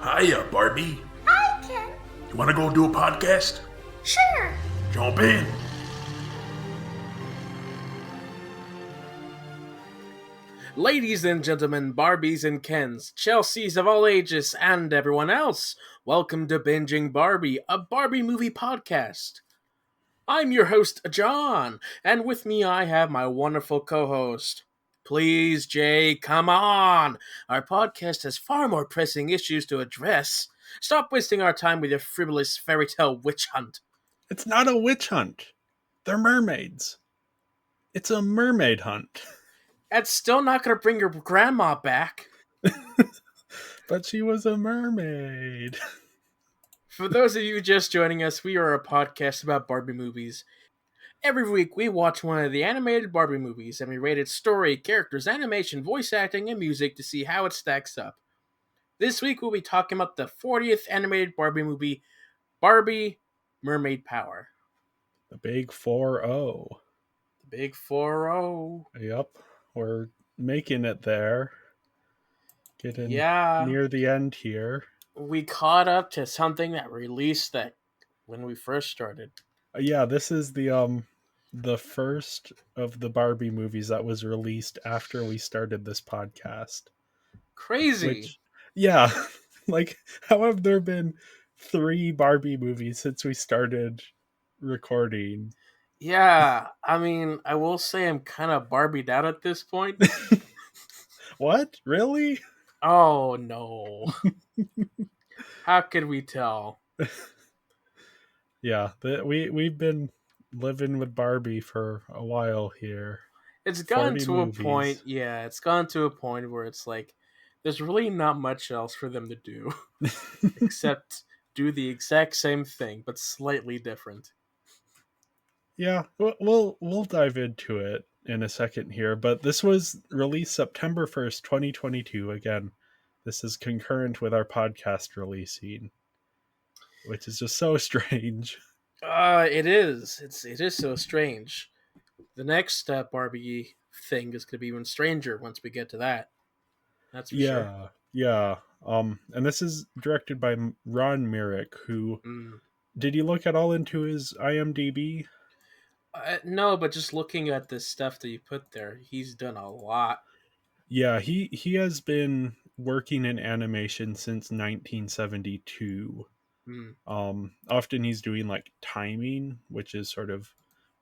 Hiya, Barbie. Hi, Ken. You want to go do a podcast? Sure. Jump in. Ladies and gentlemen, Barbies and Kens, Chelseas of all ages, and everyone else, welcome to Binging Barbie, a Barbie movie podcast. I'm your host, John, and with me I have my wonderful co-host. Please, Jay, come on! Our podcast has far more pressing issues to address. Stop wasting our time with your frivolous fairy tale witch hunt. It's not a witch hunt. They're mermaids. It's a mermaid hunt. That's still not gonna bring your grandma back. But she was a mermaid. For those of you just joining us, we are a podcast about Barbie movies. Every week, we watch one of the animated Barbie movies and we rate its story, characters, animation, voice acting, and music to see how it stacks up. This week, we'll be talking about the 40th animated Barbie movie, Barbie Mermaid Power. The big 4-0. The big 4-0. Yep. We're making it there. Getting Yeah. near the end here. We caught up to something that released that when we first started. Yeah, this is the first of the Barbie movies that was released after we started this podcast. Crazy. Yeah, like how have there been 3 Barbie movies since we started recording? Yeah, I mean, I will say I'm kind of Barbied out at this point. What? Really? Oh, no. How could we tell? Yeah, we've been living with Barbie for a while here. It's gone 40 to a movies. point, yeah, it's gone to a point where it's like, there's really not much else for them to do. Except do the exact same thing, but slightly different. Yeah, we'll dive into it in a second here, but this was released September 1st, 2022. Again, this is concurrent with our podcast releasing, which is just so strange. It is. It is so strange. The next Barbie thing is going to be even stranger once we get to that. That's for sure. Yeah. And this is directed by Ron Myrick, who Mm. did you look at all into his IMDb? No, but just looking at the stuff that you put there, he's done a lot. Yeah, he has been working in animation since 1972. Mm. Often he's doing like timing, which is sort of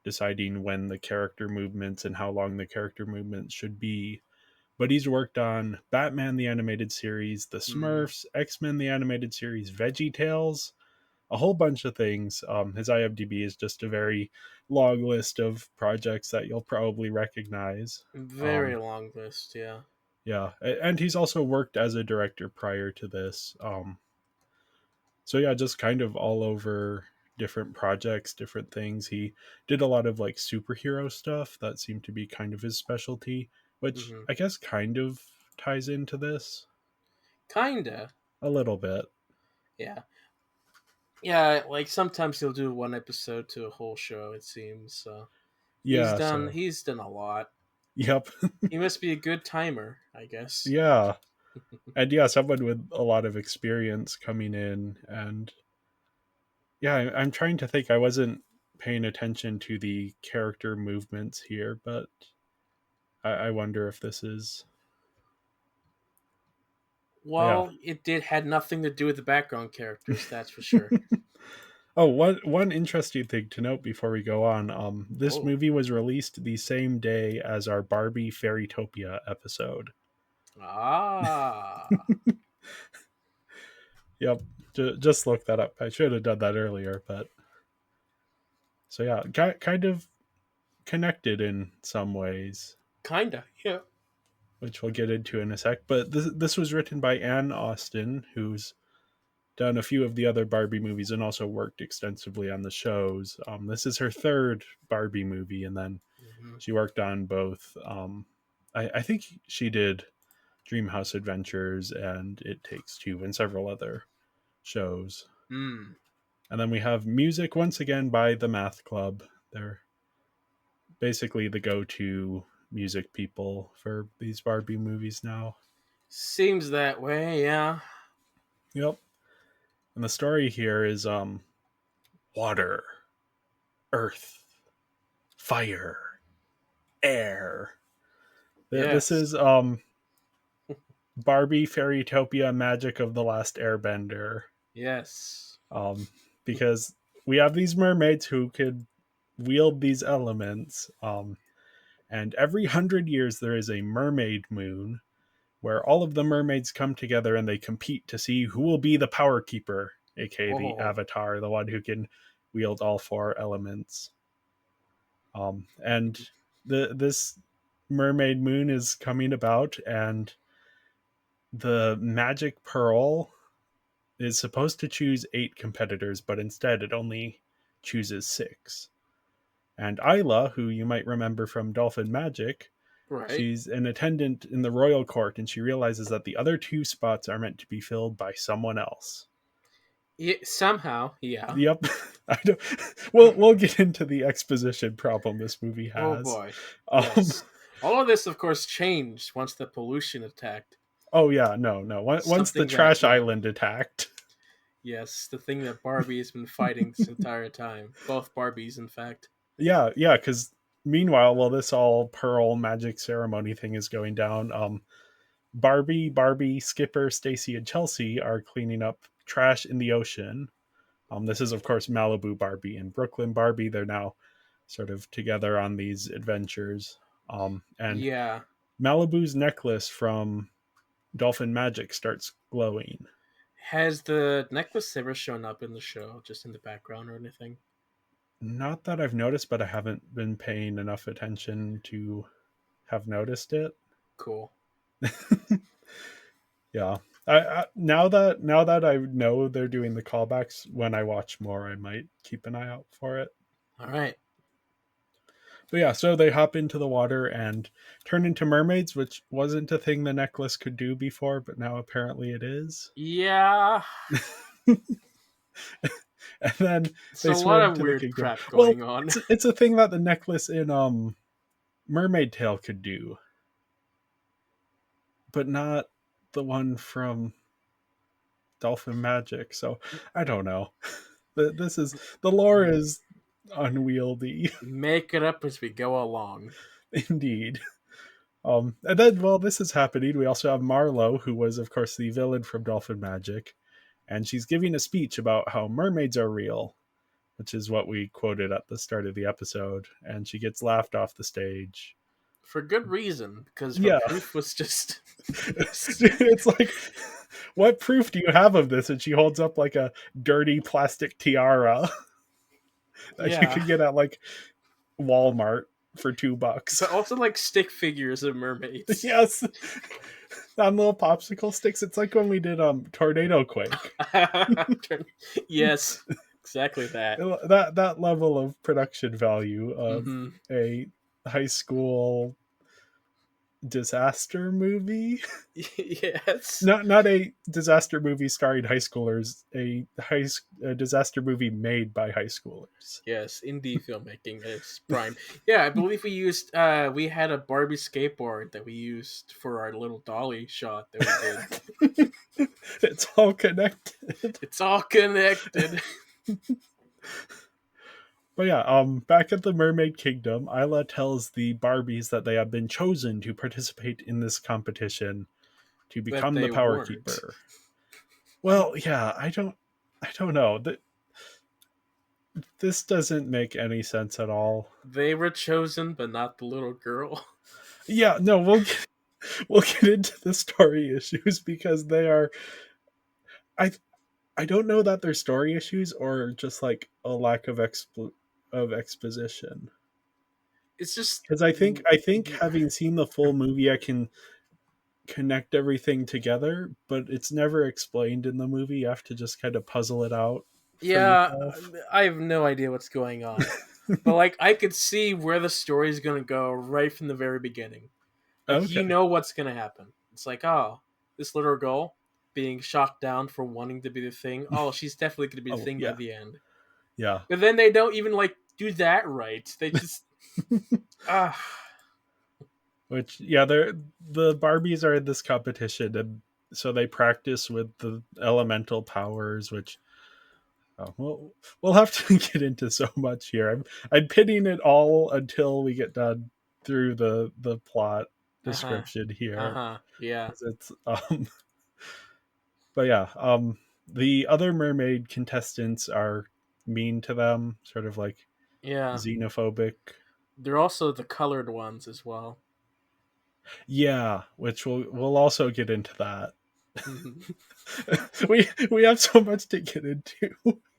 deciding when the character movements and how long the character movements should be. But he's worked on Batman the Animated Series, The Smurfs, X-Men the Animated Series, VeggieTales, a whole bunch of things. His IMDb is just a very long list of projects that you'll probably recognize. Very long list, yeah. Yeah, and he's also worked as a director prior to this. So yeah, just kind of all over different projects, different things. He did a lot of like superhero stuff that seemed to be kind of his specialty, which I guess kind of ties into this. Kinda. A little bit. Yeah. Yeah, like sometimes he'll do one episode to a whole show, it seems. So Yeah. he's done a lot. Yep. He must be a good timer, I guess. Yeah. And yeah, someone with a lot of experience coming in. And yeah, I'm trying to think. I wasn't paying attention to the character movements here, but I wonder if this is. Well, it had nothing to do with the background characters, that's for sure. Oh, one interesting thing to note before we go on. This movie was released the same day as our Barbie Fairytopia episode. Ah. Yep, just look that up. I should have done that earlier, but so yeah, kind of connected in some ways, Kinda, yeah. which we'll get into in a sec. But this was written by Anne Austen, who's done a few of the other Barbie movies and also worked extensively on the shows. This is her third Barbie movie, and then she worked on both. I think she did Dreamhouse Adventures and It Takes Two and several other shows. Mm. And then we have music once again by the Math Club. They're basically the go-to music people for these Barbie movies now. Seems that way, yeah. Yep. And the story here is water, earth, fire, air. This Yes. is Barbie Fairytopia Magic of the Last Airbender. Yes. Um, because we have these mermaids who could wield these elements. And every 100 years there is a mermaid moon where all of the mermaids come together and they compete to see who will be the power keeper, aka the Oh. avatar, the one who can wield all four elements. And this mermaid moon is coming about, and the magic pearl is supposed to choose 8 competitors, but instead it only chooses 6. And Isla, who you might remember from Dolphin Magic, Right. she's an attendant in the royal court, and she realizes that the other 2 spots are meant to be filled by someone else. Yeah, somehow, yeah. Yep. I don't, we'll get into the exposition problem this movie Oh has. boy. Um, Yes. All of this, of course, changed once the pollution attacked. oh yeah, no. Once the Something that, trash island attacked. yes, the thing that Barbie has been fighting this entire time. Both Barbies, in fact. Yeah, because meanwhile, while this all pearl magic ceremony thing is going down, Barbie, Skipper, Stacy, and Chelsea are cleaning up trash in the ocean. This is, of course, Malibu Barbie and Brooklyn Barbie. They're now sort of together on these adventures. And Yeah. Malibu's necklace from Dolphin Magic starts glowing. Has the necklace ever shown up in the show, just in the background or anything? Not that I've noticed, but I haven't been paying enough attention to have noticed it. Cool. Yeah. Now that I know they're doing the callbacks, when I watch more, I might keep an eye out for it. All right. But yeah, so they hop into the water and turn into mermaids, which wasn't a thing the necklace could do before, but now apparently it is. Yeah. And then It's they a lot swim of to the weird kingdom. crap Well, going on. it's a thing that the necklace in Mermaid Tail could do, but not the one from Dolphin Magic. So I don't know. This is the lore is unwieldy. Make it up as we go along. Indeed. And then while this is happening, we also have Marlowe, who was, of course, the villain from Dolphin Magic, and she's giving a speech about how mermaids are real, which is what we quoted at the start of the episode, and she gets laughed off the stage. For good reason, because her Yeah. proof was just. It's like, what proof do you have of this? And she holds up like a dirty plastic tiara that you Yeah. could get at like Walmart for $2. But also, like, stick figures of mermaids. Yes. On little popsicle sticks. It's like when we did Tornado Quake. Yes. Exactly that. That level of production value of Mm-hmm. a high school disaster movie. Yes. Not a disaster movie starring high schoolers, a disaster movie made by high schoolers. Yes, indie filmmaking is prime. Yeah, I believe we used we had a Barbie skateboard that we used for our little dolly shot that we did. It's all connected. It's all connected. But yeah, back at the Mermaid Kingdom, Isla tells the Barbies that they have been chosen to participate in this competition to become the they Power weren't. Keeper. Well, yeah, I don't know. This doesn't make any sense at all. They were chosen, but not the little girl. Yeah, no, we'll get into the story issues because they are. I don't know that they're story issues or just like a lack of exposition. It's just Because I think having seen the full movie, I can connect everything together, but it's never explained in the movie. You have to just kind of puzzle it out for yeah, yourself. I have no idea what's going on. But like I could see where the story is gonna go right from the very beginning. Like you Okay. know what's gonna happen. It's like, oh, this little girl being shot down for wanting to be the thing. Oh, she's definitely gonna be the Oh, thing by yeah. the end. Yeah. But then they don't even like do that right. They just Which, yeah, the Barbies are in this competition, and so they practice with the elemental powers, which we'll have to get into so much here. I'm pitting it all until we get done through the plot Uh-huh. description here. Uh-huh. Yeah. 'Cause it's but yeah, the other mermaid contestants are mean to them, sort of like Yeah. xenophobic. They're also the colored ones as well. Yeah, which we'll also get into that. Mhm. We have so much to get into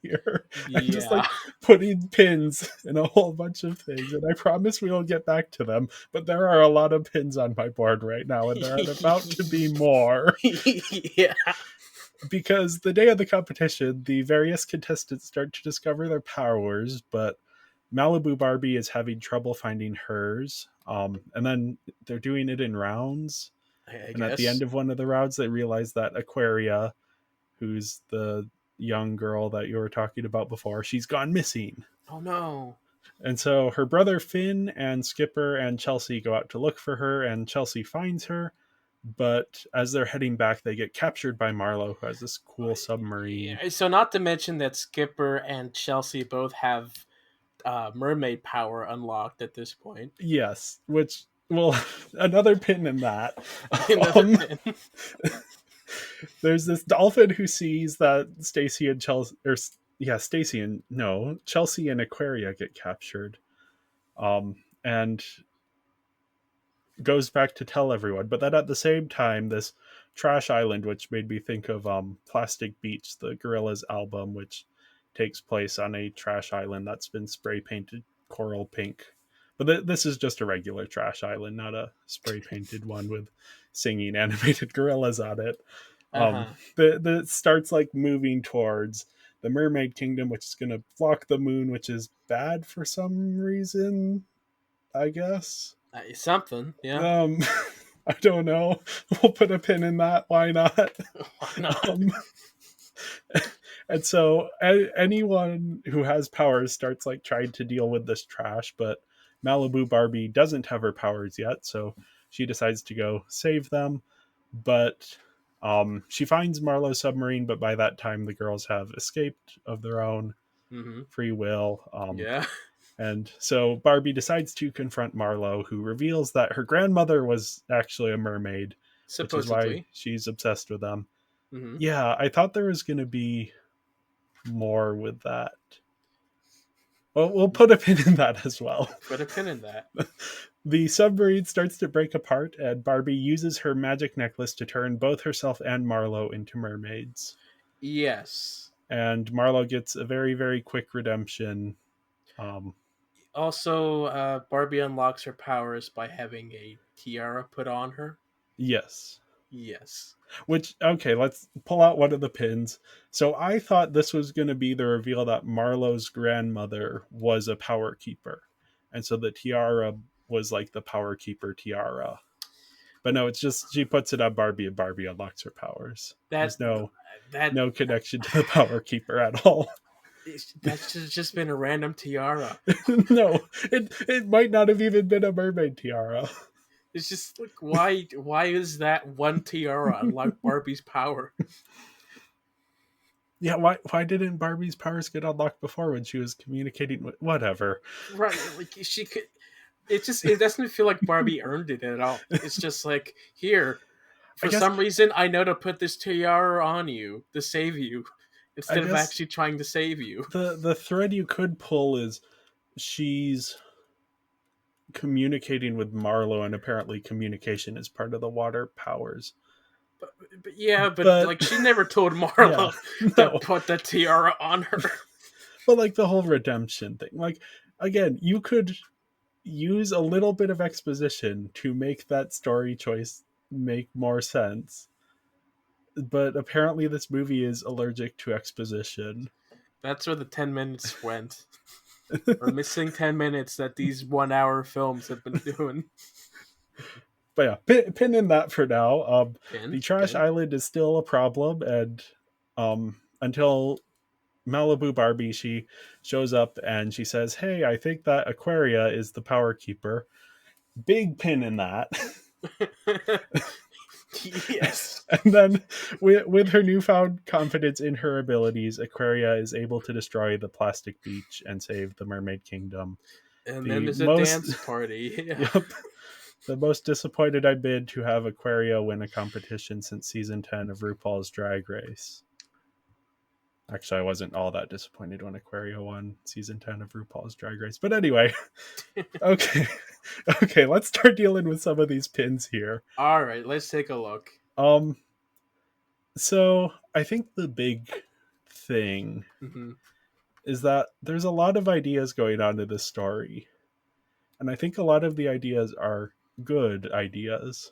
here. I'm just Yeah. like putting pins in a whole bunch of things, and I promise we will get back to them. But there are a lot of pins on my board right now, and there are about to be more. Yeah. Because the day of the competition, the various contestants start to discover their powers, but Malibu Barbie is having trouble finding hers. And then they're doing it in rounds. I And at the end guess. of one of the rounds, they realize that Aquaria, who's the young girl that you were talking about before, she's gone missing. Oh no. And so her brother Finn and Skipper and Chelsea go out to look for her, and Chelsea finds her. But as they're heading back, they get captured by Marlowe, who has this cool submarine. Yeah, so not to mention that Skipper and Chelsea both have mermaid power unlocked at this point. Yes, which, well, another pin in that. Another Um, pin. there's this dolphin who sees that Stacy and Chelsea, or yeah, Stacy and no, Chelsea and Aquaria get captured, and goes back to tell everyone. But then at the same time, this Trash Island, which made me think of Plastic Beach, the Gorillaz album, which takes place on a trash island that's been spray painted coral pink. But this is just a regular trash island, not a spray painted one with singing animated gorillas on it. Uh-huh. The starts like moving towards the Mermaid Kingdom, which is going to block the moon, which is bad for some reason, I guess. Something, yeah. Um, I don't know. We'll put a pin in that. Why not? Why not? And so anyone who has powers starts like trying to deal with this trash, but Malibu Barbie doesn't have her powers yet, so she decides to go save them. But she finds Marlowe's submarine, but by that time the girls have escaped of their own Mm-hmm. free will. Yeah. And so Barbie decides to confront Marlowe, who reveals that her grandmother was actually a mermaid, which is why Supposedly. she's obsessed with them. Mm-hmm. Yeah, I thought there was going to be more with that. Well, we'll put a pin in that as well. Put a pin in that. The submarine starts to break apart, and Barbie uses her magic necklace to turn both herself and Marlowe into mermaids. Yes. And Marlowe gets a very, very quick redemption. Also, Barbie unlocks her powers by having a tiara put on her. Yes. Yes. Which, okay, let's pull out one of the pins. So I thought this was going to be the reveal that Marlowe's grandmother was a power keeper. And so the tiara was like the power keeper tiara. But no, it's just she puts it on Barbie and Barbie unlocks her powers. That There's no that connection to the power keeper at all. that should have just been a random tiara. No, it might not have even been a mermaid tiara. It's just like why is that one tiara unlock Barbie's power? Yeah, why didn't Barbie's powers get unlocked before when she was communicating with whatever? Right, like she could. It doesn't feel like Barbie earned it at all. It's just like here, I for guess some reason I know to put this tiara on you to save you, I instead of guess actually trying to save you. the thread you could pull is she's communicating with Marlowe, and apparently communication is part of the water powers. But yeah, but But like she never told yeah, Marlo to no. put the tiara on her. But like the whole redemption thing, like again, you could use a little bit of exposition to make that story choice make more sense. But apparently this movie is allergic to exposition. That's where the 10 minutes went. We're missing 10 minutes that these 1 hour films have been doing. But yeah, pin in that for now. The trash Pin. island is still a problem, and until Malibu Barbie, she shows up and she says, "Hey, I think that Aquaria is the power keeper." Big pin in that. Yes. And then, with her newfound confidence in her abilities, Aquaria is able to destroy the plastic beach and save the Mermaid Kingdom. And then The there's a most, dance party. Yeah. yep, the most disappointed I've been to have Aquaria win a competition since season 10 of RuPaul's Drag Race. Actually, I wasn't all that disappointed when Aquaria won season 10 of RuPaul's Drag Race. But anyway, okay. Okay, let's start dealing with some of these pins here. All right, let's take a look. Um, so I think the big thing Hmm. is that there's a lot of ideas going on in this story. And I think a lot of the ideas are good ideas,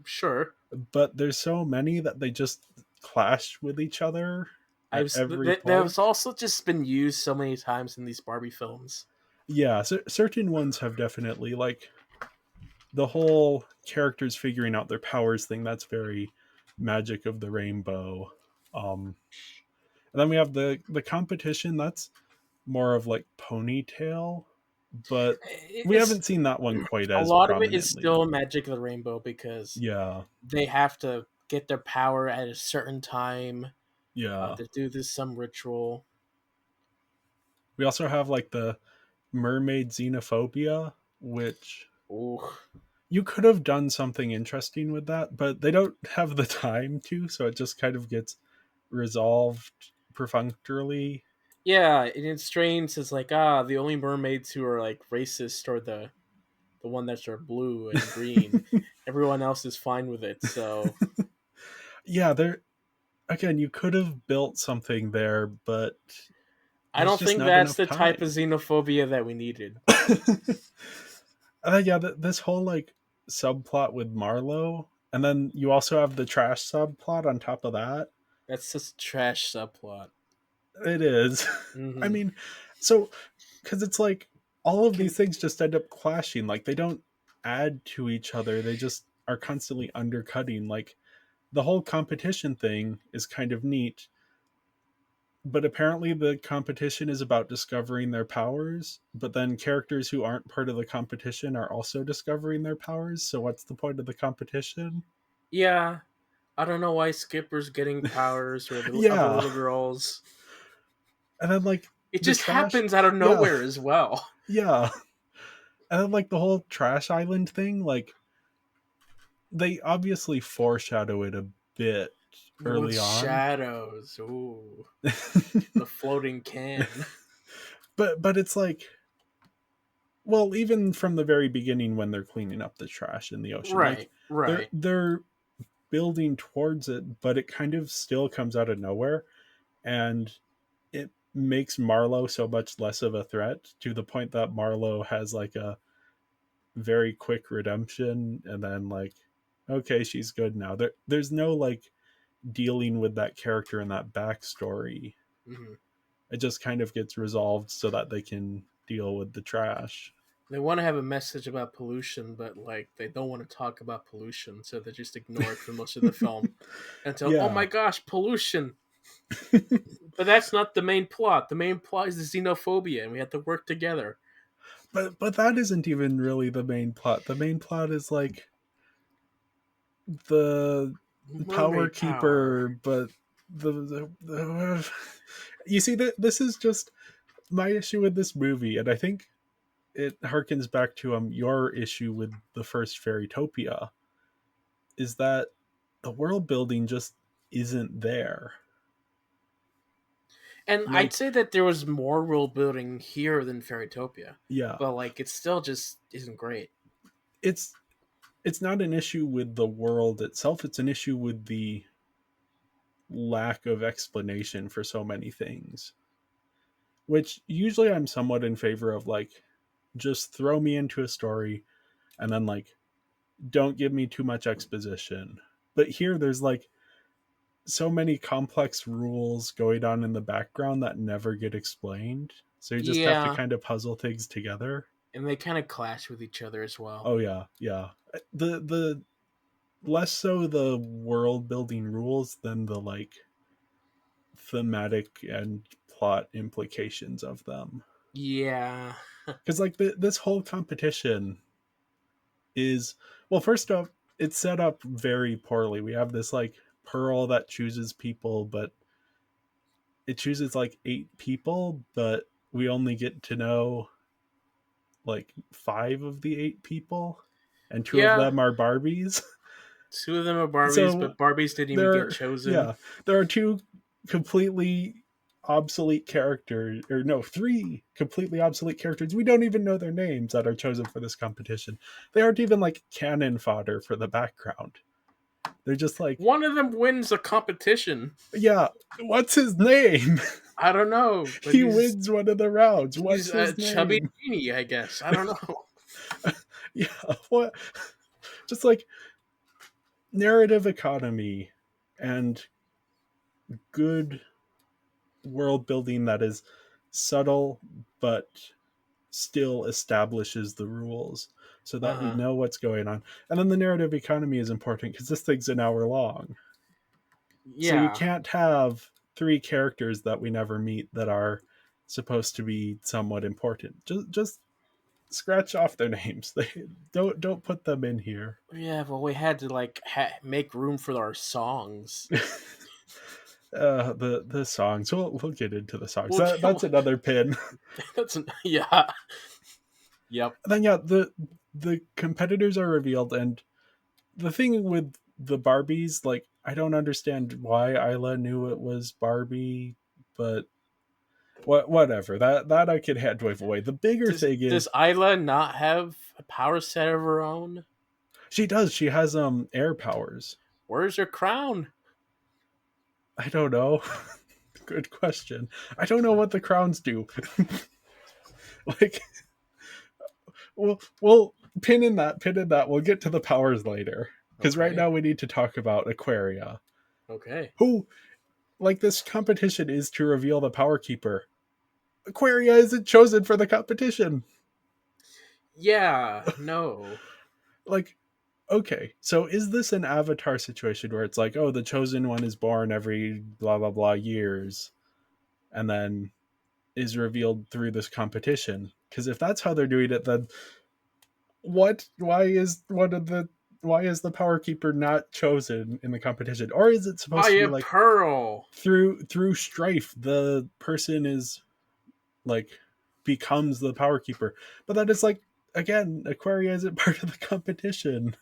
Sure. but there's so many that they just clash with each other at every They've point. also just been used so many times in these Barbie films. Yeah, so certain ones have definitely, like, the whole characters figuring out their powers thing, that's very Magic of the Rainbow. And then we have the competition, that's more of like Ponytail, but we It's haven't seen that one quite a as lot of it is still prominently. Magic of the Rainbow because Yeah, they have to get their power at a certain time yeah. to do this some ritual. We also have like the mermaid xenophobia, which Ooh. you could have done something interesting with that, but they don't have the time to, so it just kind of gets resolved perfunctorily. Yeah, and it's strange. It's like the only mermaids who are like racist are the one that's are blue and green. Everyone else is fine with it. So Yeah, there again, you could have built something there, but I there's don't just think not that's enough the type of time. xenophobia that we needed. Yeah, this whole like subplot with Marlowe, and then you also have the trash subplot on top of that. That's just trash subplot. It is. I Hmm. mean, so because it's like all of Can these things just end up clashing. Like they don't add to each other. They just are constantly undercutting. Like the whole competition thing is kind of neat, but apparently the competition is about discovering their powers, but then characters who aren't part of the competition are also discovering their powers, so what's the point of the competition? yeah, I don't know why Skipper's getting powers or the other Yeah. little girls. And then like It the just trash, happens out of yeah. nowhere as well. Yeah. And then like the whole trash island thing, like they obviously foreshadow it a bit With early on. shadows. Ooh, the floating can. But it's like, well, even from the very beginning when they're cleaning up the trash in the ocean, like Right, right. they're building towards it, but it kind of still comes out of nowhere, and it makes Marlowe so much less of a threat, to the point that Marlowe has like a very quick redemption, and then like, okay, she's good now. There's no like dealing with that character and that backstory. Hmm. It just kind of gets resolved so that they can deal with the trash. They want to have a message about pollution, but like they don't want to talk about pollution, so they just ignore it for most of the film until oh Yeah. my gosh, pollution. But that's not the main plot. The main plot is the xenophobia, and we have to work together. But that isn't even really the main plot. The main plot is like the power Mermaid power. keeper, but the you see that this is just my issue with this movie, and I think it harkens back to your issue with the first Fairytopia, is that the world building just isn't there. And I'd Like, say that there was more world building here than Fairytopia, yeah, but like it still just isn't great. it's it's not an issue with the world itself, it's an issue with the lack of explanation for so many things, which usually I'm somewhat in favor of. Like, just throw me into a story, and then like don't give me too much exposition. But here there's like so many complex rules going on in the background that never get explained, so you just have to Yeah, kind of puzzle things together. and they kind of clash with each other as well. Oh yeah, yeah. The less so the world building rules than the like thematic and plot implications of them. Yeah. Because like this whole competition is, well, first off, it's set up very poorly. We have this like Pearl that chooses people, but it chooses like 8 people, but we only get to know like 5 of the 8 people, and 2 of Yeah, them are Barbies. 2 of them are Barbies, So but Barbies didn't even get there, chosen. yeah, there are 2 completely obsolete characters, or no, 3 completely obsolete characters. We don't even know their names that are chosen for this competition. They aren't even like cannon fodder for the background. They're just like, One of them wins a competition. yeah, what's his name? I don't know, but He wins one of the rounds. he's What's a his chubby name? genie, I guess. I don't know. Yeah, what? Just like narrative economy and good world building that is subtle but still establishes the rules so that we Uh-huh. know what's going on. And then the narrative economy is important because this thing's an hour long. So you Yeah. can't have 3 characters that we never meet that are supposed to be somewhat important. Just scratch off their names. They don't put them in here. Yeah, but we had to like make room for our songs. The songs. We'll get into the songs. We'll, That's another pin. that's yeah. Yep. And then yeah, the competitors are revealed, and the thing with the Barbies, like I don't understand why Isla knew it was Barbie, but whatever. That I could hand wave away. The bigger Does thing does is Isla not have a power set of her own? she does. She has air powers. Where's her crown? I don't know. Good question. I don't know what the crowns do. Like we'll pin in that. We'll get to the powers later. Because right Okay. now we need to talk about Aquaria. Okay. Who, like, this competition is to reveal the power keeper. Aquaria isn't chosen for the competition. Yeah. No. Like, okay, so is this an Avatar situation where it's like, oh, the chosen one is born every blah blah blah years, and then is revealed through this competition? Because if that's how they're doing it, then what? Why is the power keeper not chosen in the competition, or is it supposed to be Fire like Pearl. through strife the person is like becomes the power keeper? But then it's like, again, Aquaria isn't part of the competition,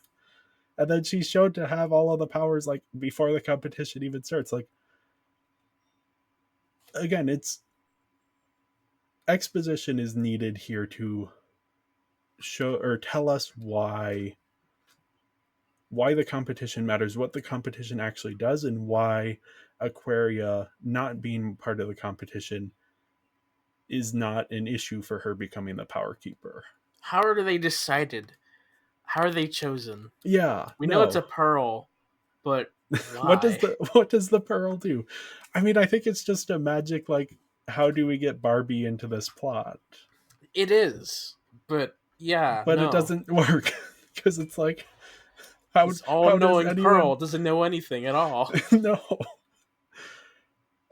and then she's shown to have all of the powers like before the competition even starts. Like, again, it's exposition is needed here to show or tell us why the competition matters, what the competition actually does, and why Aquaria not being part of the competition is not an issue for her becoming the power keeper. How are they decided? How are they chosen? Yeah, We know it's a no. pearl, but what why? does the pearl do? I mean, I think it's just a magic, like, how do we get Barbie into this plot? It is, but yeah, But it no. doesn't work because it's like, This how does all-knowing anyone pearl doesn't know anything at all. no?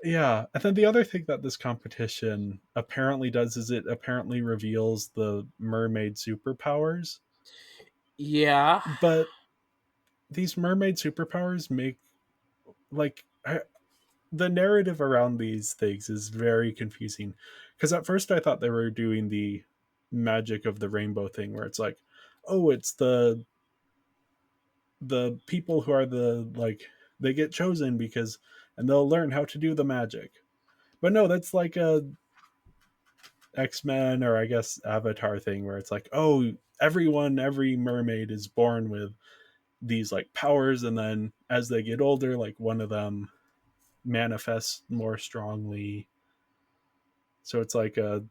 Yeah, and then the other thing that this competition apparently does is it apparently reveals the mermaid superpowers. Yeah. But these mermaid superpowers make, like, the narrative around these things is very confusing, because at first I thought they were doing the magic of the rainbow thing where it's like, oh, it's the people who are the, like, they get chosen because, and they'll learn how to do the magic. But no, that's like a X-Men or I guess Avatar thing where it's like, oh, every mermaid is born with these like powers, and then as they get older, like one of them manifests more strongly. So it's like a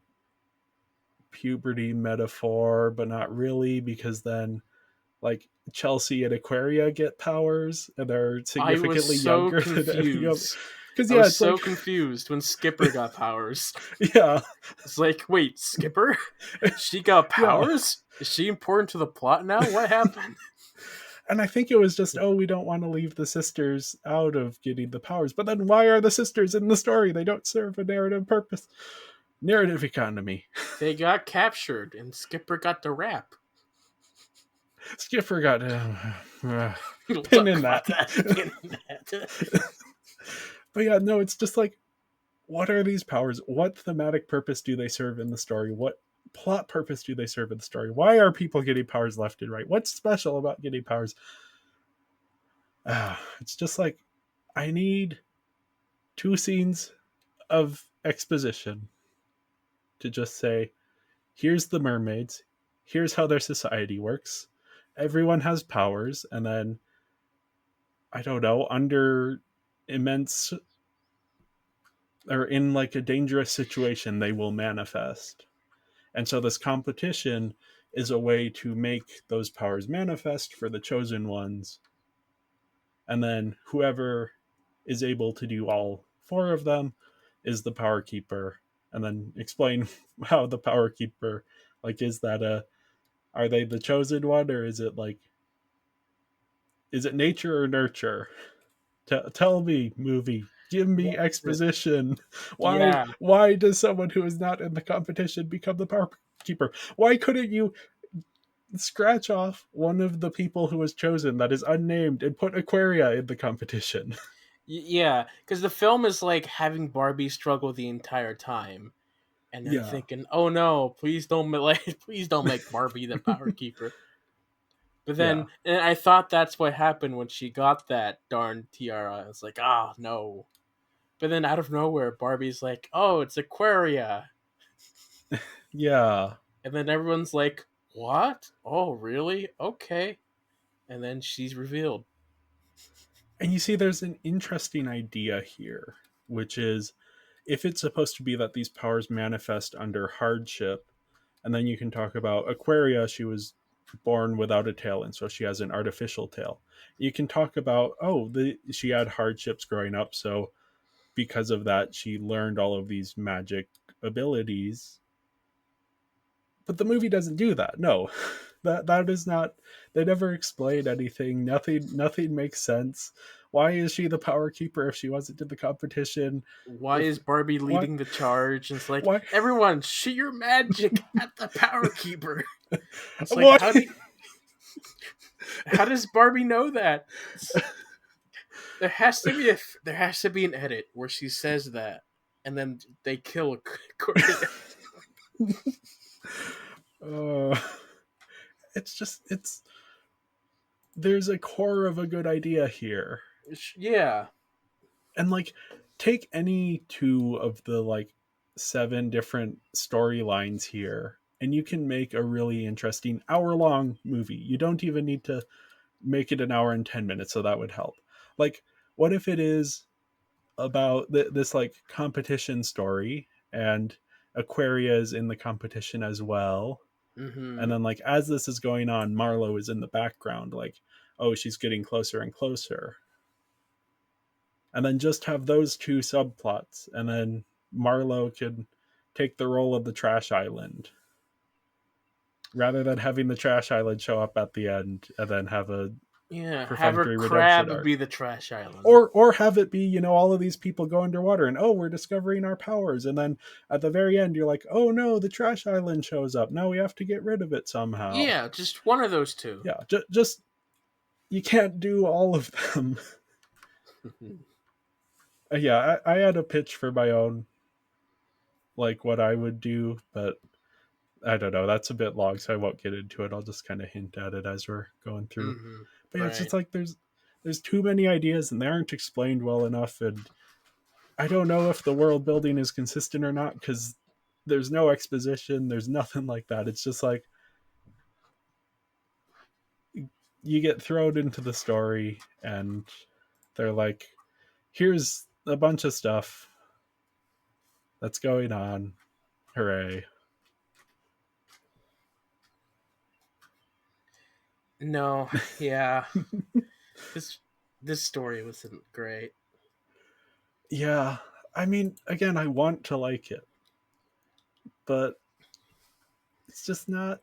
puberty metaphor, but not really, because then like Chelsea and Aquaria get powers and they're I was significantly so younger than any of. confused. Because I yeah, was it's like so confused when Skipper got powers. yeah, It's like, wait, Skipper? She got yeah. powers? Is she important to the plot now? What happened? And I think it was just, oh, we don't want to leave the sisters out of getting the powers. But then why are the sisters in the story? They don't serve a narrative purpose. Narrative economy. They got captured and Skipper got the rap. Skipper got We'll pin talk in about that. that. But yeah, no, it's just like, what are these powers? What thematic purpose do they serve in the story? What plot purpose do they serve in the story? Why are people getting powers left and right? What's special about getting powers? It's just like, I need 2 scenes of exposition to just say, here's the mermaids, here's how their society works. Everyone has powers, and then, I don't know, under immense or in like a dangerous situation, they will manifest. And so this competition is a way to make those powers manifest for the chosen ones. And then whoever is able to do all 4 of them is the power keeper. And then explain how the power keeper, like, is that are they the chosen one, or is it like, is it nature or nurture? Tell me, movie. Give me What is it? exposition. Why Yeah, why does someone who is not in the competition become the power keeper? Why couldn't you scratch off one of the people who was chosen that is unnamed and put Aquaria in the competition? yeah, because the film is like having Barbie struggle the entire time, and then Yeah. thinking, "Oh no, please don't like, please don't make Barbie the power keeper." But Yeah. then, and I thought that's what happened when she got that darn tiara. I was like, "Ah, no." But then out of nowhere, Barbie's like, "Oh, it's Aquaria," Yeah. and then everyone's like, "What? Oh, really? Okay." And then she's revealed. And you see, there's an interesting idea here, which is, if it's supposed to be that these powers manifest under hardship, and then you can talk about Aquaria, she was born without a tail, and so she has an artificial tail. You can talk about, she had hardships growing up, so because of that, she learned all of these magic abilities. But the movie doesn't do that. No, that is not. They never explain anything. Nothing makes sense. Why is she the power keeper if she wasn't in the competition? Why If is Barbie what? leading the charge? And it's like, Why? everyone, shoot your magic at the power keeper. It's like, What? how does Barbie know that? There has to be an edit where she says that, and then they kill Aquaria. uh, it's just it's there's a core of a good idea here, Yeah. and like, take any 2 of the like 7 different storylines here, and you can make a really interesting hour-long movie. You don't even need to make it an hour and 10 minutes, so that would help. Like, what if it is about this like competition story, and Aquaria is in the competition as well, and Mm-hmm. then like, as this is going on, Marlowe is in the background, like, oh, she's getting closer and closer, and then just have those 2 subplots, and then Marlowe could take the role of the trash island, rather than having the trash island show up at the end and then have a Yeah. Have her perfunctory redemption crab arc. be the trash island. Or have it be, all of these people go underwater, and, oh, we're discovering our powers, and then at the very end you're like, oh no, the trash island shows up, now we have to get rid of it somehow. Yeah, just one of those two. Yeah, just you can't do all of them. Yeah, I had a pitch for my own, like, what I would do, but I don't know, that's a bit long, so I won't get into it. I'll just kind of hint at it as we're going through. Mm-hmm. But yeah, it's Right. just like, there's too many ideas, and they aren't explained well enough, and I don't know if the world building is consistent or not, because there's no exposition, there's nothing like that. It's just like, you get thrown into the story, and they're like, here's a bunch of stuff that's going on. Hooray. No, yeah. This this story wasn't great. Yeah. I mean, again, I want to like it, but it's just not.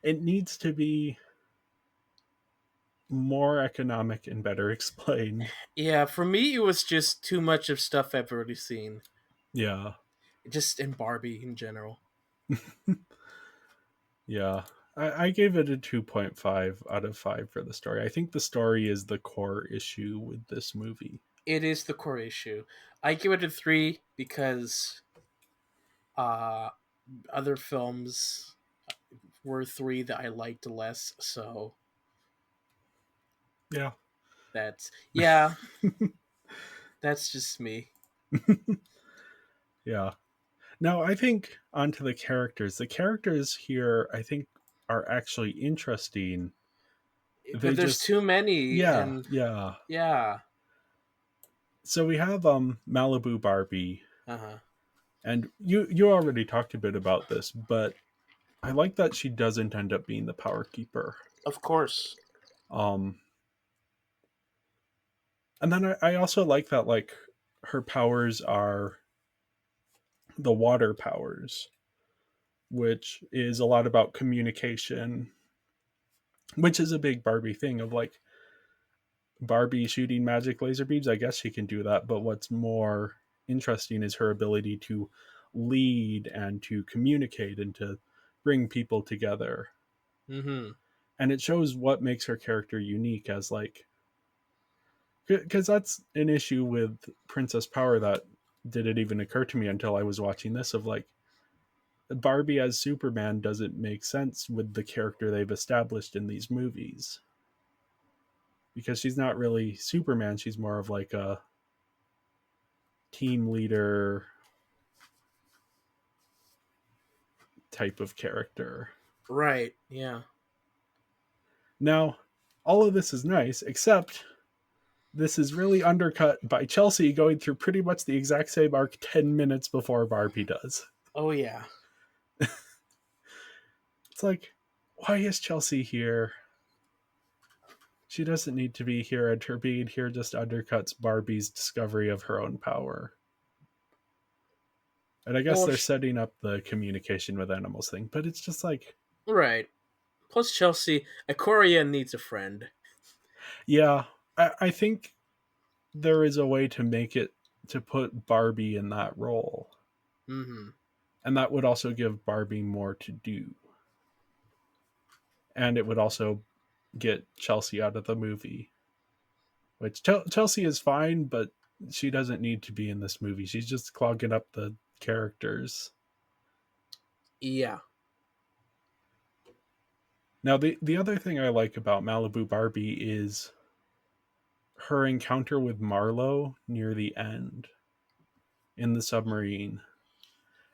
It needs to be more economic and better explained. Yeah, for me it was just too much of stuff I've already seen. Yeah. Just in Barbie in general. Yeah. I gave it a 2.5 out of 5 for the story. I think the story is the core issue with this movie. It is the core issue. I give it a 3 because uh, other films were 3 that I liked less. So Yeah. that's yeah, that's just me. Yeah. Now, I think onto the characters. The characters here, I think, are actually interesting. They But there's just, too many, yeah, and yeah. yeah, So we have Malibu Barbie, uh huh. and you already talked a bit about this, but I like that she doesn't end up being the power keeper. Of course. Um, and then I also like that like her powers are the water powers, which is a lot about communication, which is a big Barbie thing of like Barbie shooting magic laser beams. I guess she can do that, but what's more interesting is her ability to lead and to communicate and to bring people together. Mm-hmm. And it shows what makes her character unique as like because that's an issue with Princess Power that didn't even occur to me until I was watching this of like Barbie as Superman doesn't make sense with the character they've established in these movies because she's not really Superman. She's more of like a team leader type of character. Right. Yeah. Now, all of this is nice, except this is really undercut by Chelsea going through pretty much the exact same arc 10 minutes before Barbie does. Oh yeah. It's like, why is Chelsea here? She doesn't need to be here, and her being here just undercuts Barbie's discovery of her own power. And I guess Well, they're setting up the communication with animals thing, but it's just like, right. Plus Chelsea, Ikoria needs a friend. yeah, I think there is a way to make it to put Barbie in that role. Mm-hmm. And that would also give Barbie more to do. And it would also get Chelsea out of the movie, which Chelsea is fine, but she doesn't need to be in this movie. She's just clogging up the characters. Yeah. Now, the other thing I like about Malibu Barbie is her encounter with Marlowe near the end in the submarine.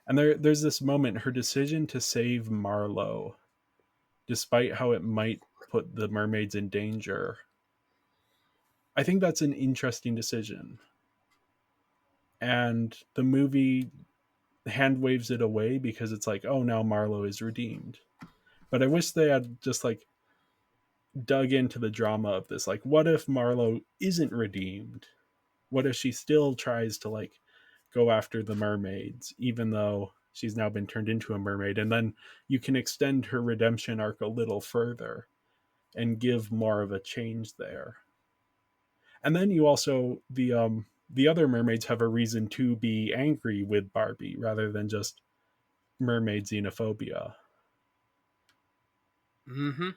And there's this moment, her decision to save Marlowe, despite how it might put the mermaids in danger. I think that's an interesting decision. And the movie hand waves it away because it's like, oh, now Marlowe is redeemed. But I wish they had just like dug into the drama of this. Like, what if Marlowe isn't redeemed? What if she still tries to like go after the mermaids, even though she's now been turned into a mermaid? And then you can extend her redemption arc a little further and give more of a change there. And then you also the other mermaids have a reason to be angry with Barbie rather than just mermaid xenophobia. Mm-hmm.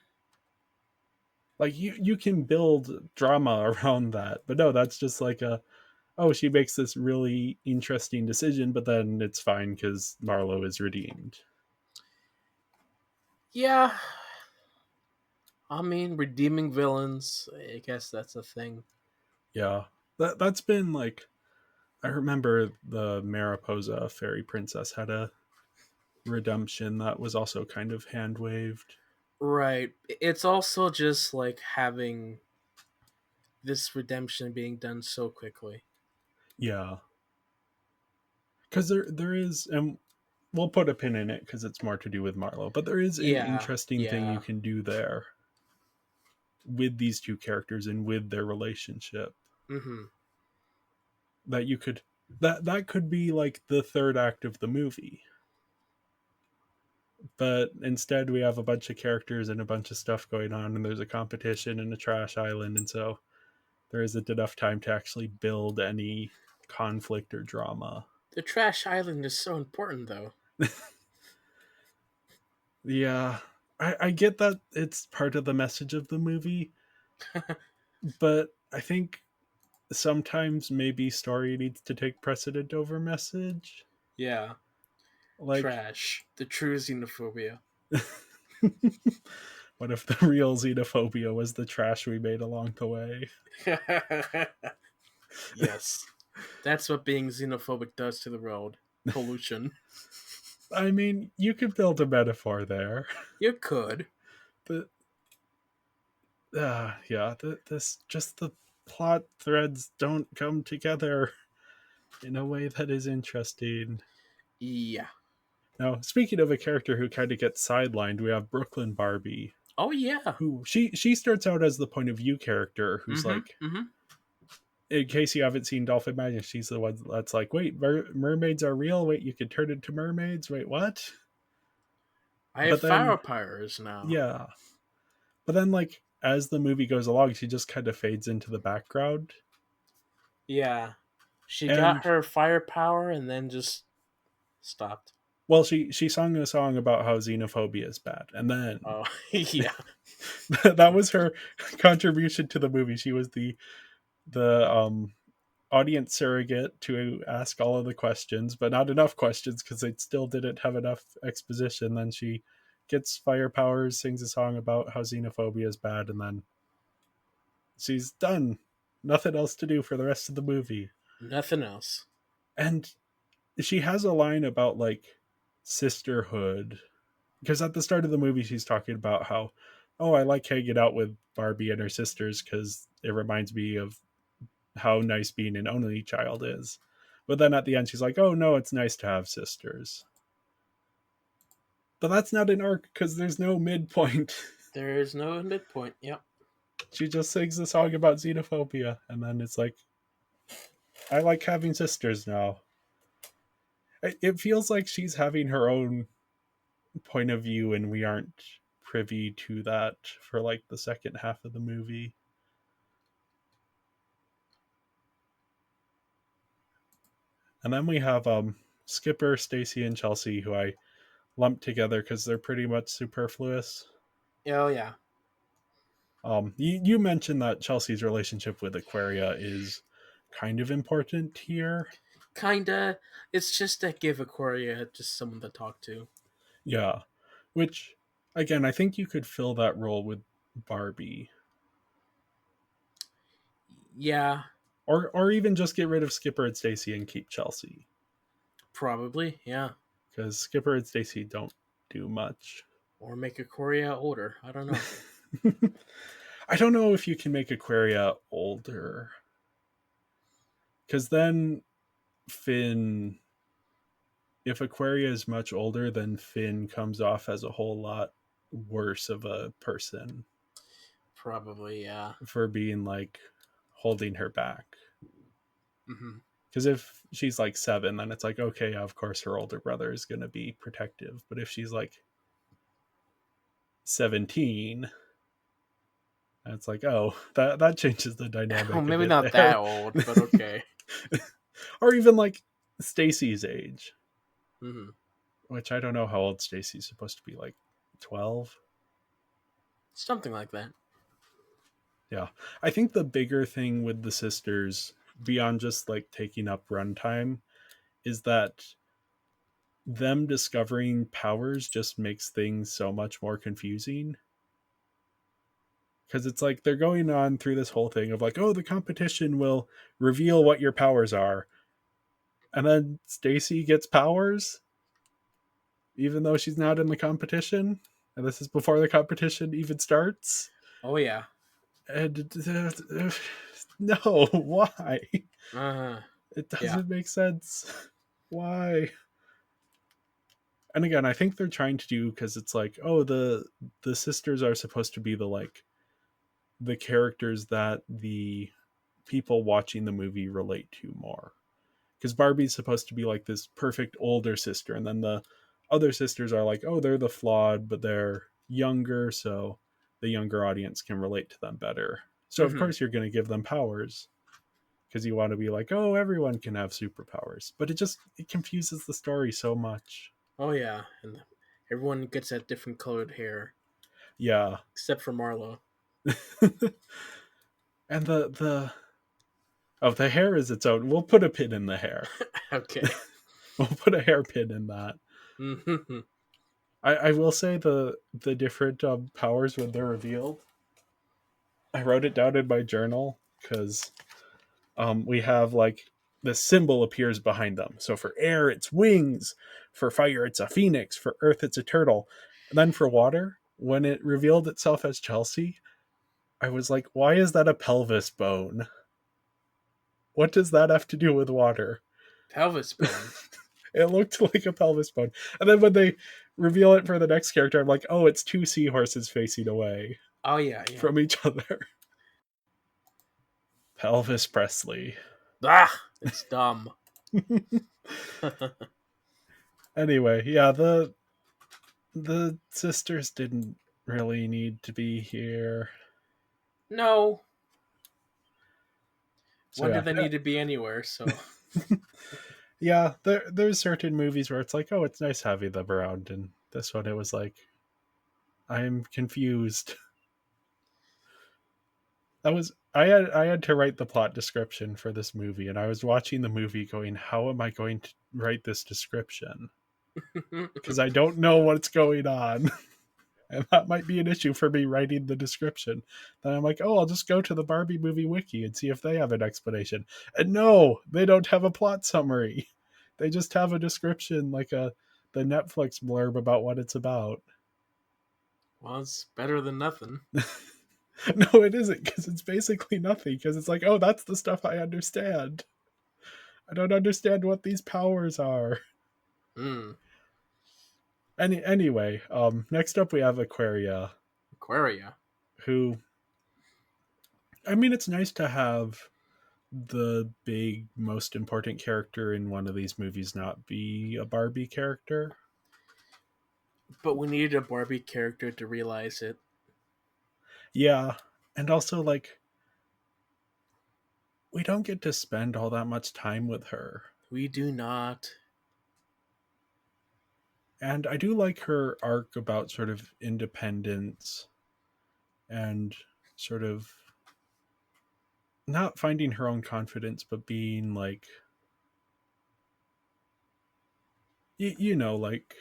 Like you can build drama around that, but no, that's just like a oh, she makes this really interesting decision, but then it's fine because Marlowe is redeemed. Yeah. I mean, redeeming villains. I guess that's a thing. Yeah, that's been like I remember the Mariposa fairy princess had a redemption that was also kind of hand waved. Right. It's also just like having this redemption being done so quickly. Yeah, because there is, and we'll put a pin in it because it's more to do with Marlowe, but there is an Yeah. interesting thing you Yeah. can do there with these two characters and with their relationship Mm-hmm. that you could that could be like the third act of the movie, but instead we have a bunch of characters and a bunch of stuff going on, and there's a competition and a trash island, and so there isn't enough time to actually build any conflict or drama. The trash island is so important, though. Yeah, I get that it's part of the message of the movie, but I think sometimes maybe story needs to take precedent over message. Yeah. Like, Trash. The true xenophobia. what if the real xenophobia was the trash we made along the way? Yes. That's what being xenophobic does to the world. Pollution. I mean, you could build a metaphor there, You could. but yeah, this just the plot threads don't come together in a way that is interesting. Yeah. Now, speaking of a character who kind of gets sidelined, we have Brooklyn Barbie, Oh yeah. who she starts out as the point of view character, who's Mm-hmm. like, Mm-hmm. in case you haven't seen Dolphin Magic, she's the one that's like, wait, mermaids are real. Wait, you can turn into mermaids. Wait, what? I have But fire then, powers now. yeah, but then like as the movie goes along, she just kind of fades into the background. Yeah. She got And her firepower and then just stopped. well, she sung a song about how xenophobia is bad, and then Oh, yeah. that was her contribution to the movie. She was the audience surrogate to ask all of the questions, but not enough questions because they still didn't have enough exposition. Then she gets fire powers, sings a song about how xenophobia is bad, and then she's done. Nothing else to do for the rest of the movie. Nothing else. And she has a line about like sisterhood, because at the start of the movie she's talking about how, oh, I like hanging out with Barbie and her sisters because it reminds me of how nice being an only child is. But then at the end she's like, oh no, it's nice to have sisters. But that's not an arc because there's no midpoint. There is no midpoint. Yep. She just sings a song about xenophobia, and then it's like, I like having sisters now. It feels like she's having her own point of view, and we aren't privy to that for like the second half of the movie. And then we have Skipper, Stacy, and Chelsea, who I lumped together because they're pretty much superfluous. Oh yeah. You mentioned that Chelsea's relationship with Aquaria is kind of important here. Kinda. It's just to give Aquaria just someone to talk to. Yeah, which again, I think you could fill that role with Barbie, Yeah, or even just get rid of Skipper and Stacy and keep Chelsea, probably. Yeah. because Skipper and Stacy don't do much. Or make Aquaria older. I don't know. I don't know if you can make Aquaria older, because then Finn, if Aquaria is much older, then Finn comes off as a whole lot worse of a person Probably, yeah. for being like holding her back. Mm-hmm. Because if she's like 7, then it's like, okay, of course her older brother is going to be protective. But if she's like 17, it's like, oh, that changes the dynamic Oh, a maybe bit not there. that old, but okay. Or even like Stacy's age, Mm-hmm. which I don't know how old Stacy's supposed to be, like 12. Something like that. Yeah, I think the bigger thing with the sisters, beyond just like taking up runtime, is that them discovering powers just makes things so much more confusing. Because it's like they're going on through this whole thing of like, oh, the competition will reveal what your powers are, and then Stacy gets powers even though she's not in the competition, and this is before the competition even starts. Oh, yeah. And no, why? Uh-huh. It Yeah. doesn't make sense. Why? And again, I think they're trying to do, because it's like, oh, the sisters are supposed to be the like the characters that the people watching the movie relate to more. Because Barbie's supposed to be like this perfect older sister, and then the other sisters are like, oh, they're the flawed, but they're younger, so the younger audience can relate to them better. So of Mm-hmm. course you're going to give them powers because you want to be like, oh, everyone can have superpowers. But it confuses the story so much. Oh, yeah. And everyone gets that different colored hair. Yeah. except for Marlo. And the hair is its own. We'll put a pin in the hair. Okay. We'll put a hairpin in that. Mm-hmm. I will say the different powers when they're revealed. I wrote it down in my journal because we have like the symbol appears behind them. So for air, it's wings. For fire, it's a phoenix. For earth, it's a turtle. And then for water, when it revealed itself as Chelsea, I was like, why is that a pelvis bone? What does that have to do with water? Pelvis bone. It looked like a pelvis bone. And then when they reveal it for the next character, I'm like, oh, it's two seahorses facing away Oh yeah, yeah. from each other. Pelvis Presley. Ah, it's dumb. Anyway, yeah, the sisters didn't really need to be here. No. So When yeah. did they need to be anywhere? So Yeah, there's certain movies where it's like, oh, it's nice having them around, and this one it was like, I'm confused. I had to write the plot description for this movie, and I was watching the movie going, how am I going to write this description? Because I don't know what's going on. And that might be an issue for me writing the description. Then I'm like, oh, I'll just go to the Barbie movie wiki and see if they have an explanation. And no, they don't have a plot summary. They just have a description, like the Netflix blurb about what it's about. well, it's better than nothing. No, it isn't, because it's basically nothing. Because it's like, oh, that's the stuff I understand. I don't understand what these powers are. Hmm. Anyway, next up we have Aquaria, Aquaria. who, I mean, it's nice to have the big, most important character in one of these movies not be a Barbie character. But we needed a Barbie character to realize it. Yeah, and also, like, we don't get to spend all that much time with her. We do not. And I do like her arc about sort of independence and sort of not finding her own confidence, but being like, you know, like,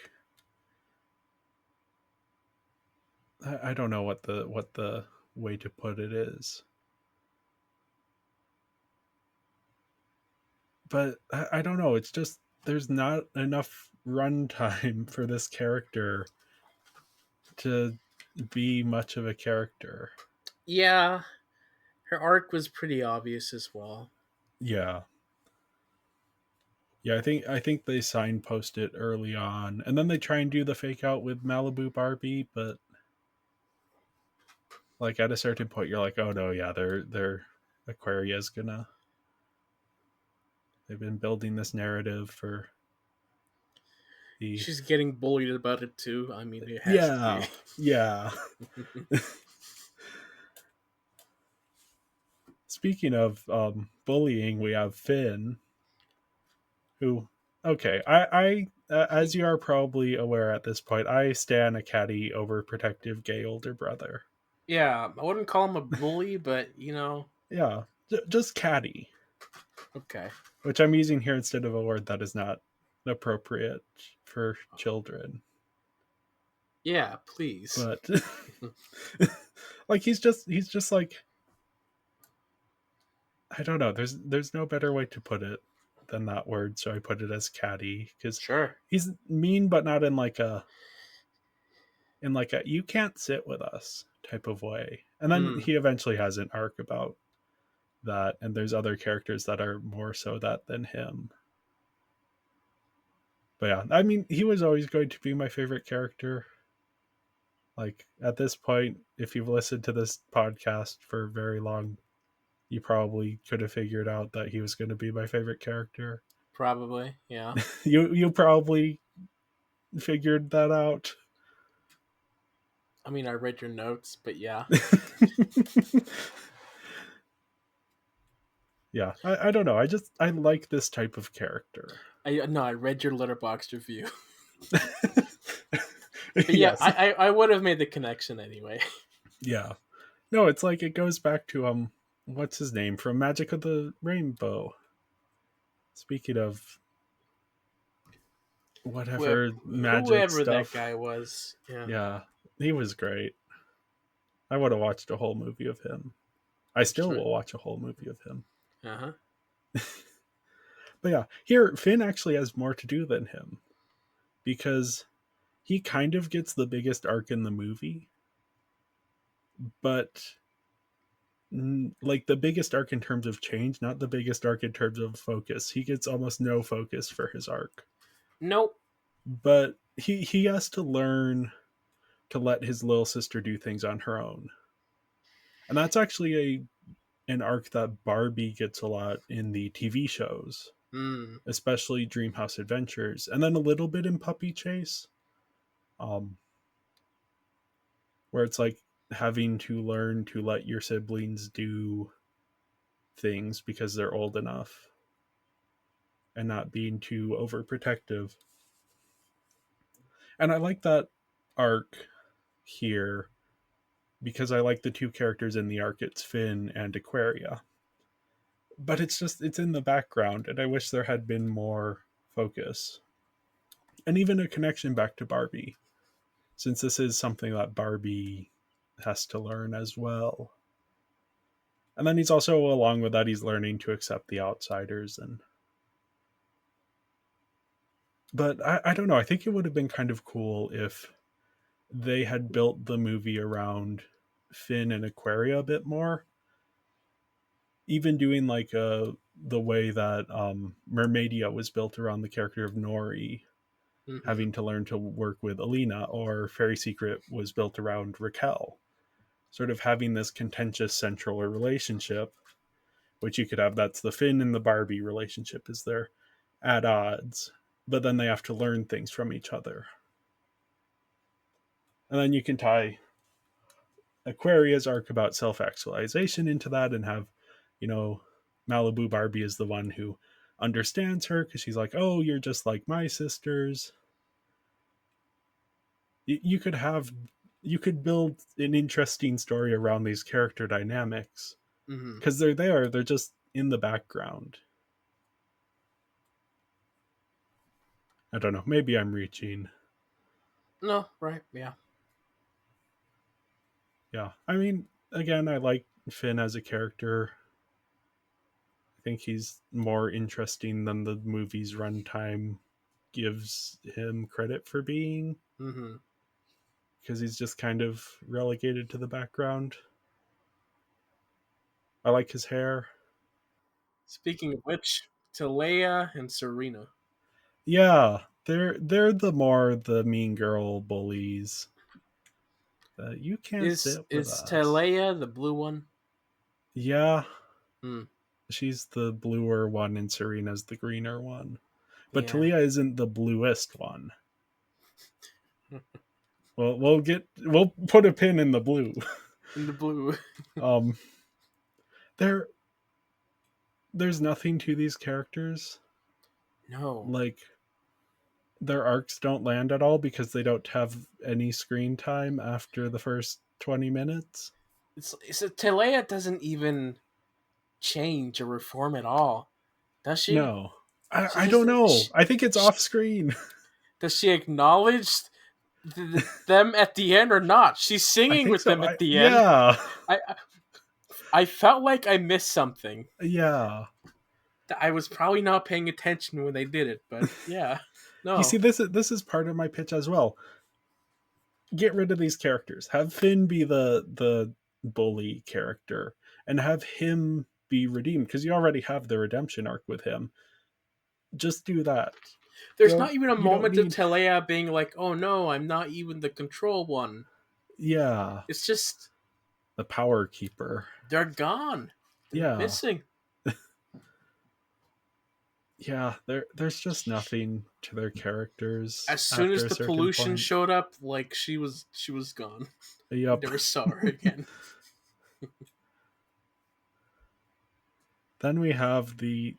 I don't know what the way to put it is, but I don't know. It's just there's not enough runtime for this character to be much of a character. Yeah, her arc was pretty obvious as well. Yeah. Yeah, I think they signpost it early on, and then they try and do the fake out with Malibu Barbie, but like at a certain point, you're like, oh no, yeah, they're Aquaria's gonna. They've been building this narrative for the. She's getting bullied about it too. I mean, it has Yeah, yeah. to be. Speaking of bullying, we have Finn, who, okay, I as you are probably aware at this point, I stan a catty, overprotective gay older brother. Yeah, I wouldn't call him a bully, but Yeah, just catty, okay. which I'm using here instead of a word that is not appropriate for children. Yeah, please. But like he's just like, I don't know. There's no better way to put it than that word, so I put it as catty because Sure. he's mean, but not in like a you can't sit with us type of way. And then he eventually has an arc about that, and there's other characters that are more so that than him. But yeah, I mean, he was always going to be my favorite character. Like at this point, if you've listened to this podcast for very long, you probably could have figured out that he was going to be my favorite character. Probably, yeah. You probably figured that out. I mean, I read your notes, but yeah. Yeah, I don't know. I like this type of character. I read your Letterboxd review. But yeah, Yes. I would have made the connection anyway. Yeah. No, it's like it goes back to what's his name from Magic of the Rainbow. Speaking of whoever, whatever magic whoever that stuff. guy was. Yeah, Yeah. He was great. I would have watched a whole movie of him. I still sure. will watch a whole movie of him. Uh-huh. But yeah, here Finn actually has more to do than him because he kind of gets the biggest arc in the movie, but like the biggest arc in terms of change, not the biggest arc in terms of focus. He gets almost no focus for his arc. Nope. But he has to learn to let his little sister do things on her own. And that's actually an arc that Barbie gets a lot in the TV shows, Mm. especially Dreamhouse Adventures, and then a little bit in Puppy Chase, where it's like having to learn to let your siblings do things because they're old enough and not being too overprotective. And I like that arc here because I like the two characters in the arc. It's Finn and Aquaria. But it's in the background, and I wish there had been more focus. And even a connection back to Barbie, since this is something that Barbie has to learn as well. And then he's also, along with that, he's learning to accept the outsiders. But I don't know. I think it would have been kind of cool if they had built the movie around Finn and Aquaria a bit more. Even doing like the way that Mermaidia was built around the character of Nori Mm-hmm. having to learn to work with Alina, or Fairy Secret was built around Raquel. Sort of having this contentious central relationship, which you could have that's the Finn and the Barbie relationship, is they're at odds, but then they have to learn things from each other. And then you can tie Aquaria's arc about self actualization into that and have, you know, Malibu Barbie is the one who understands her because she's like, oh, you're just like my sisters. You could have, you could build an interesting story around these character dynamics Mm-hmm. because they're there, they're just in the background. I don't know, maybe I'm reaching. No, right, yeah. Yeah, I mean, again, I like Finn as a character. I think he's more interesting than the movie's runtime gives him credit for being, Mm-hmm. because he's just kind of relegated to the background. I like his hair. Speaking of which, Talea and Serena. Yeah, they're the mean girl bullies. You can't Is sit with is us. Talea the blue one? Yeah, Hmm. she's the bluer one and Serena's the greener one. But Yeah. Talia isn't the bluest one. Well, we'll put a pin in the blue. In the blue. um there there's nothing to these characters. No. Like their arcs don't land at all because they don't have any screen time after the first 20 minutes. It's Talea doesn't even change or reform at all, does she? No. She I just don't know. I think it's off screen. does she acknowledge them at the end or not? She's I singing think with so. them at the end. Yeah. I I felt like I missed something. Yeah. I was probably not paying attention when they did it, but yeah, You see, no. this is part of my pitch as well. Get rid of these characters. Have Finn be the bully character, and have him be redeemed because you already have the redemption arc with him. Just do that. There's not even a You don't moment of need. Telea being like, "Oh no, I'm not even the control one." Yeah, It's just the power keeper. they're gone. They're Yeah, missing. yeah. There's just nothing to their characters As soon after as a the certain pollution point. showed up, like she was gone. We Yup. never saw her again. Then we have the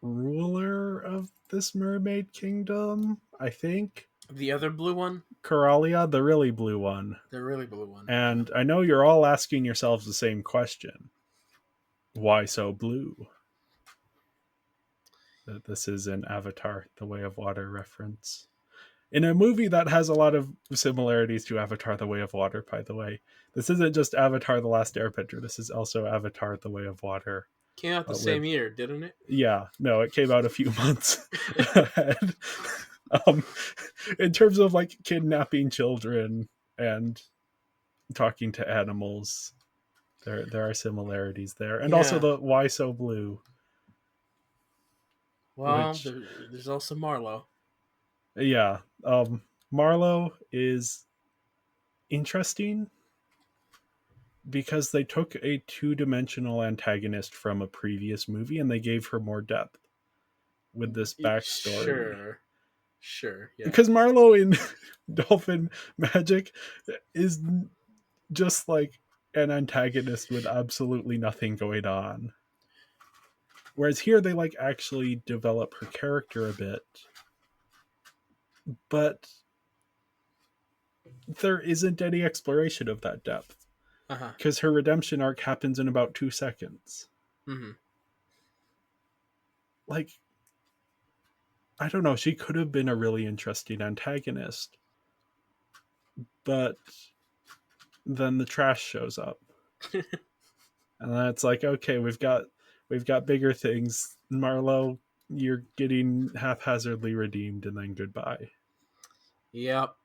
ruler of this mermaid kingdom, I think. The other blue one? Coralia, the really blue one. The really blue one. And I know you're all asking yourselves the same question. Why so blue? This is an Avatar, The Way of Water reference. In a movie that has a lot of similarities to Avatar, The Way of Water, by the way. This isn't just Avatar, The Last Airbender. This is also Avatar, The Way of Water. Came out the With same year, didn't it? Yeah, no, it came out a few months ahead. um, in terms of like kidnapping children and talking to animals, there are similarities there, and also Yeah. the why so blue, Well, which there's also Marlowe. yeah, Marlowe is interesting because they took a two-dimensional antagonist from a previous movie and they gave her more depth with this backstory. Sure, yeah. Because Marlowe in Dolphin Magic is just like an antagonist with absolutely nothing going on. Whereas here they like actually develop her character a bit. But there isn't any exploration of that depth. Uh-huh. Because her redemption arc happens in about 2 seconds. Mm-hmm. Like, I don't know, she could have been a really interesting antagonist. But then the trash shows up. And then it's like, okay, we've got bigger things. Marlowe, you're getting haphazardly redeemed and then goodbye. Yep.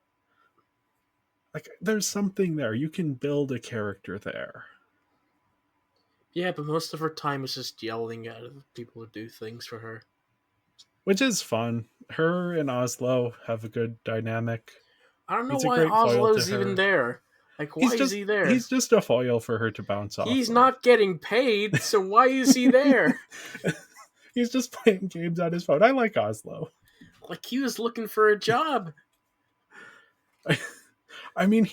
Like, there's something there. You can build a character there. Yeah, but most of her time is just yelling at people to do things for her. Which is fun. Her and Oslo have a good dynamic. I don't know He's a why great foil to Oslo's even her. there. Like, why is he there? He's just a foil for her to bounce off He's of. not getting paid, so why is he there? He's just playing games on his phone. I like Oslo. Like, he was looking for a job. I mean,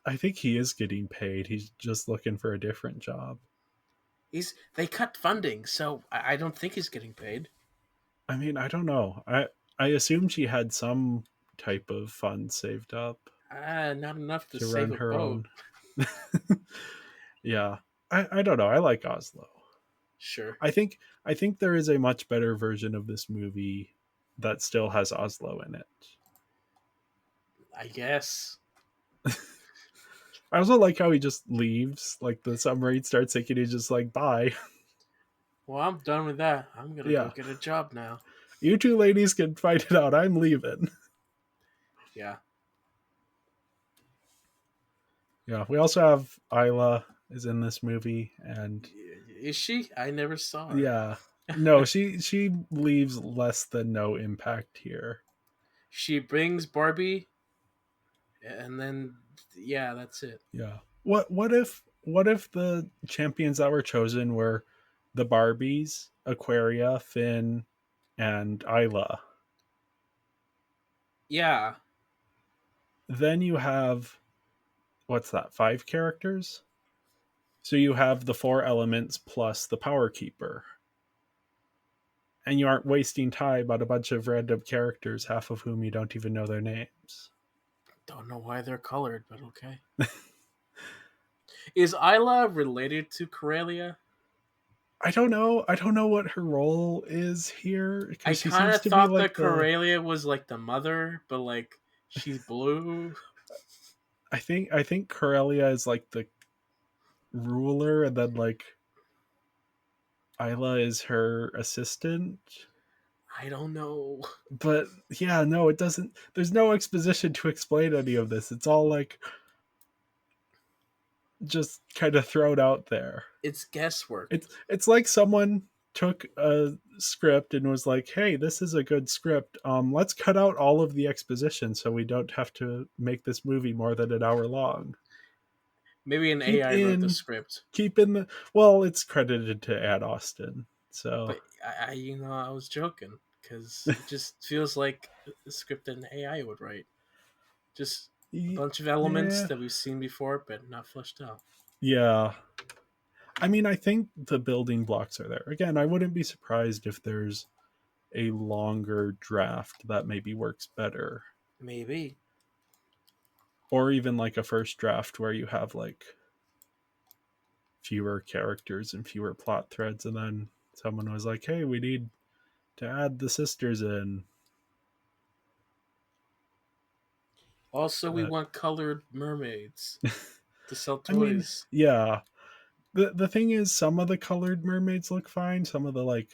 I think he is getting paid. He's just looking for a different job. They cut funding, so I don't think he's getting paid. I mean, I don't know. I assume she had some type of fund saved up. Not enough to save run a her boat. own. Yeah. I don't know. I like Oslo. Sure. I think there is a much better version of this movie that still has Oslo in it. I guess. I also like how he just leaves. Like the submarine starts sinking, he's just like, bye. Well, I'm done with that. I'm gonna go get a job now. You two ladies can fight it out. I'm leaving. Yeah. Yeah. We also have Isla is in this movie, and is she? I never saw her. Yeah. No, she leaves less than no impact here. She brings Barbie, and then yeah, that's it. Yeah. What if the champions that were chosen were the Barbies, Aquaria, Finn, and Isla? Yeah. Then you have, what's that, 5 characters? So you have the 4 elements plus the Power Keeper. And you aren't wasting time on a bunch of random characters, half of whom you don't even know their names. Don't know why they're colored, but okay. Is Isla related to Coralia? I don't know. I don't know what her role is here. I She kind seems of to thought be like that Coralia was like the mother, but like she's blue. I think Corelia is like the ruler, and then like Isla is her assistant. I don't know. But yeah, no, it doesn't. There's no exposition to explain any of this. It's all like just kind of thrown out there. It's guesswork. It's like someone took a script and was like, "Hey, this is a good script. Let's cut out all of the exposition so we don't have to make this movie more than an hour long." Maybe an AI wrote the script. Keep in the well, it's credited to Ad Austin. So, but I was joking because it just feels like a script an AI would write. Just a bunch of elements that we've seen before, but not fleshed out. Yeah. I mean, I think the building blocks are there. Again, I wouldn't be surprised if there's a longer draft that maybe works better. Maybe. Or even like a first draft where you have like fewer characters and fewer plot threads, and then someone was like, hey, we need to add the sisters in. Also, we But want colored mermaids to sell I mean, toys. yeah. The thing is, some of the colored mermaids look fine. Some of the like,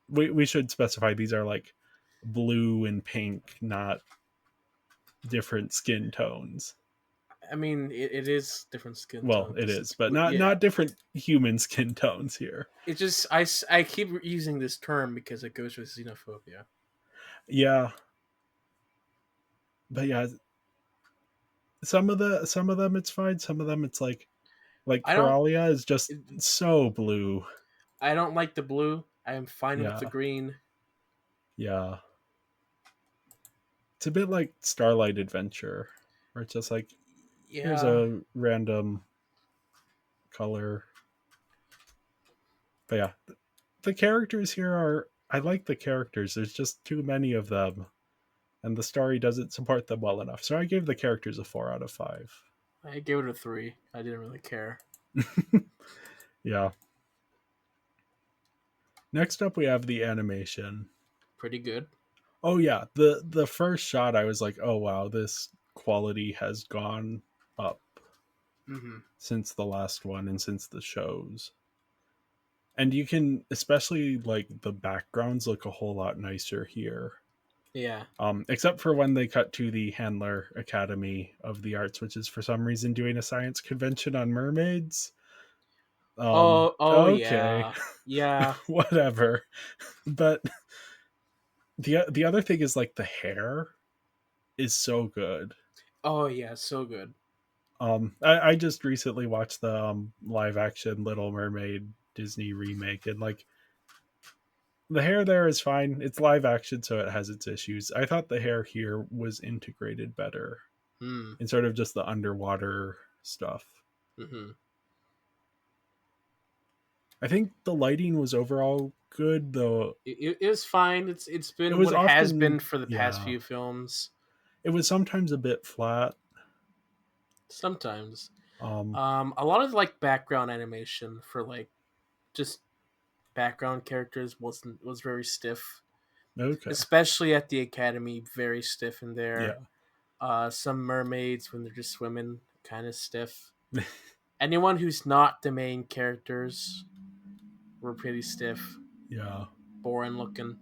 we should specify these are like blue and pink, not different skin tones. I mean, it is different skin Well, tone it because is, it's but blue. not Yeah, not different human skin tones here. it just I keep using this term because it goes with xenophobia. Yeah, but yeah, some of them it's fine. Some of them it's like I don't Coralia is just so blue. I don't like the blue. I am fine with the Yeah, green. yeah. It's a bit like Starlight Adventure, where it's just like here's Yeah, a random color. But yeah, the characters here are. I like the characters. There's just too many of them, and the story doesn't support them well enough. So I gave the characters a 4 out of 5. I gave it a 3. I didn't really care. Yeah. Next up, we have the animation. Pretty good. Oh yeah, the first shot, I was like, oh wow, this quality has gone up Mm-hmm. since the last one and since the shows. And you can, especially like the backgrounds look a whole lot nicer here. Yeah. Except for when they cut to the Handler Academy of the Arts, which is for some reason doing a science convention on mermaids. Oh Okay, yeah. Yeah. whatever. But the other thing is like the hair is so good. Oh yeah, so good. I just recently watched the live action Little Mermaid Disney remake, and like the hair there is fine. It's live action, so it has its issues. I thought the hair here was integrated better Hmm. in sort of just the underwater stuff. Mm-hmm. I think the lighting was overall good, though. It was fine. It's It been was what it has been often, for the past yeah, few films. it was sometimes a bit flat. Sometimes. Um, A lot of like background animation for like just background characters was very stiff, okay, especially at the academy. Very stiff in there. yeah, Some mermaids when they're just swimming, kind of stiff. Anyone who's not the main characters were pretty stiff, yeah. boring looking.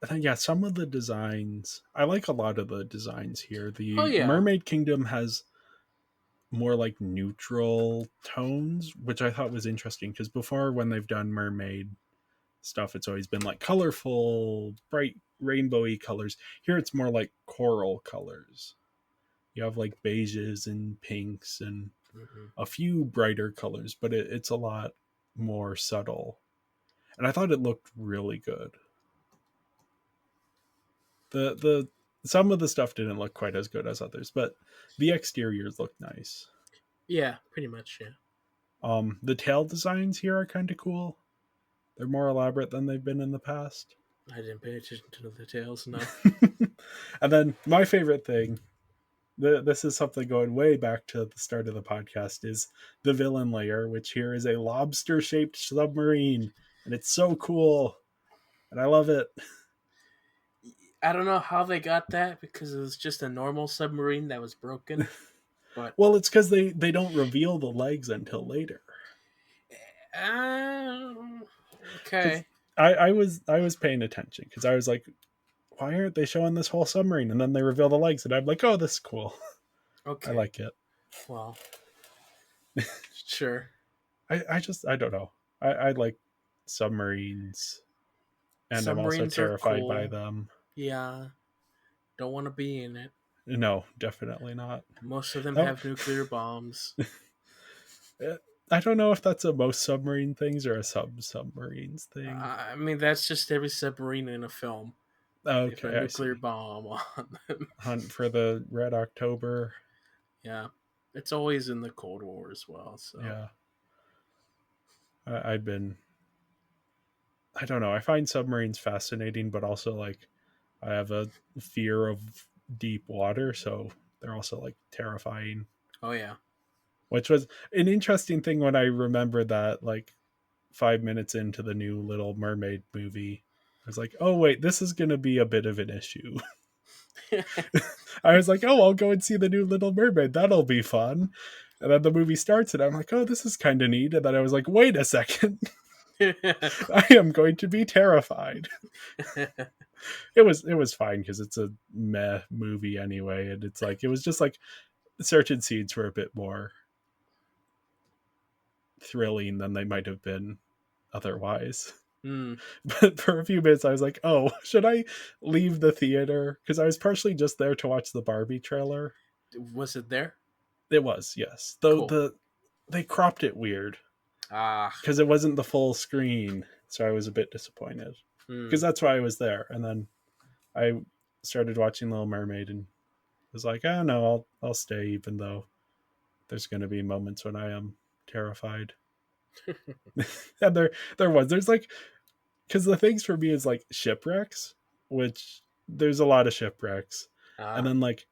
I think yeah, some of the designs I like a lot of the designs here. Oh The yeah. Mermaid Kingdom has more like neutral tones, which I thought was interesting because before when they've done mermaid stuff, it's always been like colorful, bright, rainbowy colors. Here it's more like coral colors. You have like beiges and pinks and Mm-hmm. a few brighter colors, but it's a lot more subtle. And I thought it looked really good. The some of the stuff didn't look quite as good as others, but the exteriors look nice. Yeah, pretty much. Yeah. The tail designs here are kind of cool. They're more elaborate than they've been in the past. I didn't pay attention to the details. No. And then my favorite thing, this is something going way back to the start of the podcast, is the villain layer, which here is a lobster-shaped submarine, and it's so cool, and I love it. I don't know how they got that because it was just a normal submarine that was broken. But Well, it's because they don't reveal the legs until later. um, Because okay, I was paying attention because I was like, why aren't they showing this whole submarine? And then they reveal the legs, and I'm like, oh, this is cool. I okay. like it. Well, sure. I don't know. I like submarines, and I'm also Submarines are terrified by cool. them. Yeah, don't want to be in it. No, definitely not. Most of them That, have nuclear bombs. I don't know if that's a most submarine things or a submarines thing. I mean, that's just every submarine in a film. They have a Okay, I nuclear see. bomb on them. Hunt for the Red October. Yeah, it's always in the Cold War as well. So Yeah, I've been. I don't know. I find submarines fascinating, but also like I have a fear of deep water, so they're also like terrifying. Oh yeah. Which was an interesting thing when I remember that like 5 minutes into the new Little Mermaid movie. I was like, oh wait, this is gonna be a bit of an issue. I was like, oh, I'll go and see the new Little Mermaid. That'll be fun. And then the movie starts, and I'm like, oh, this is kind of neat. And then I was like, wait a second. I am going to be terrified. It was fine because it's a meh movie anyway. And it's like, it was just like certain scenes were a bit more thrilling than they might have been otherwise. Mm. But for a few minutes, I was like, oh, should I leave the theater? Because I was partially just there to watch the Barbie trailer. Was it there? It was, yes. Though Cool. they cropped it weird Ah. because it wasn't the full screen, so I was a bit disappointed. Because Mm. that's why I was there, and then I started watching Little Mermaid and was like, oh no, I'll stay, even though there's going to be moments when I am terrified. And there's like, because the things for me is like shipwrecks, which there's a lot of shipwrecks, and Ah. then like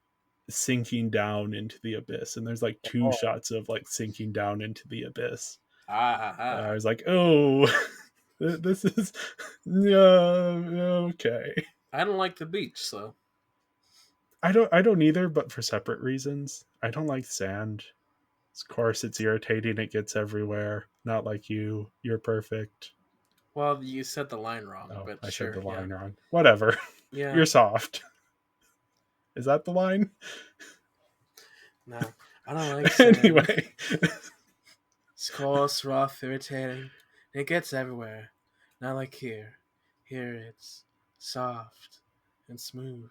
sinking down into the abyss, and there's like two Oh. shots of like sinking down into the abyss. Ah. I Ah. was like, oh, this is okay. I don't like the beach, so. I don't either, but for separate reasons. I don't like sand. Of course, it's irritating. It gets everywhere. Not like you. You're perfect. Well, you said the line wrong, Oh, but I said sure, the yeah. line wrong. Whatever. Yeah. You're soft. Is that the line? No, I don't like sand. Anyway. It's coarse, rough, irritating. It gets everywhere. Not like here. Here it's soft and smooth.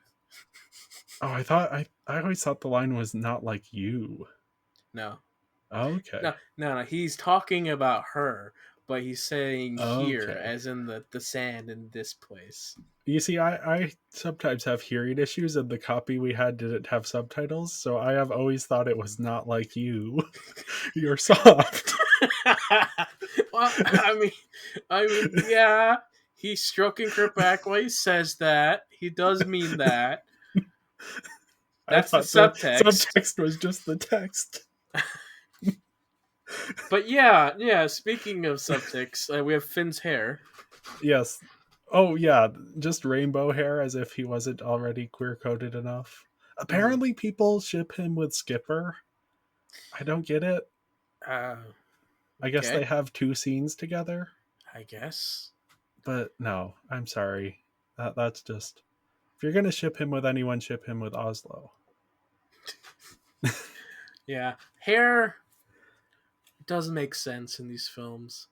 Oh, I always thought the line was not like you. No. Okay. No. He's talking about her, but he's saying here, Okay. as in the sand in this place. You see, I sometimes have hearing issues, and the copy we had didn't have subtitles, so I have always thought it was not like you. You're soft. Well, I mean, yeah. He's stroking her back while he says that. He does mean that. I That's the thought the subtext. subtext was just the text. But yeah. Speaking of subtext, we have Finn's hair. Yes. Oh yeah, just rainbow hair, as if he wasn't already queer coded enough. Apparently, people ship him with Skipper. I don't get it. Uh, I guess okay. they have two scenes together. I guess. But no, I'm sorry. That's just, if you're gonna ship him with anyone, ship him with Oslo. Yeah, hair does make sense in these films.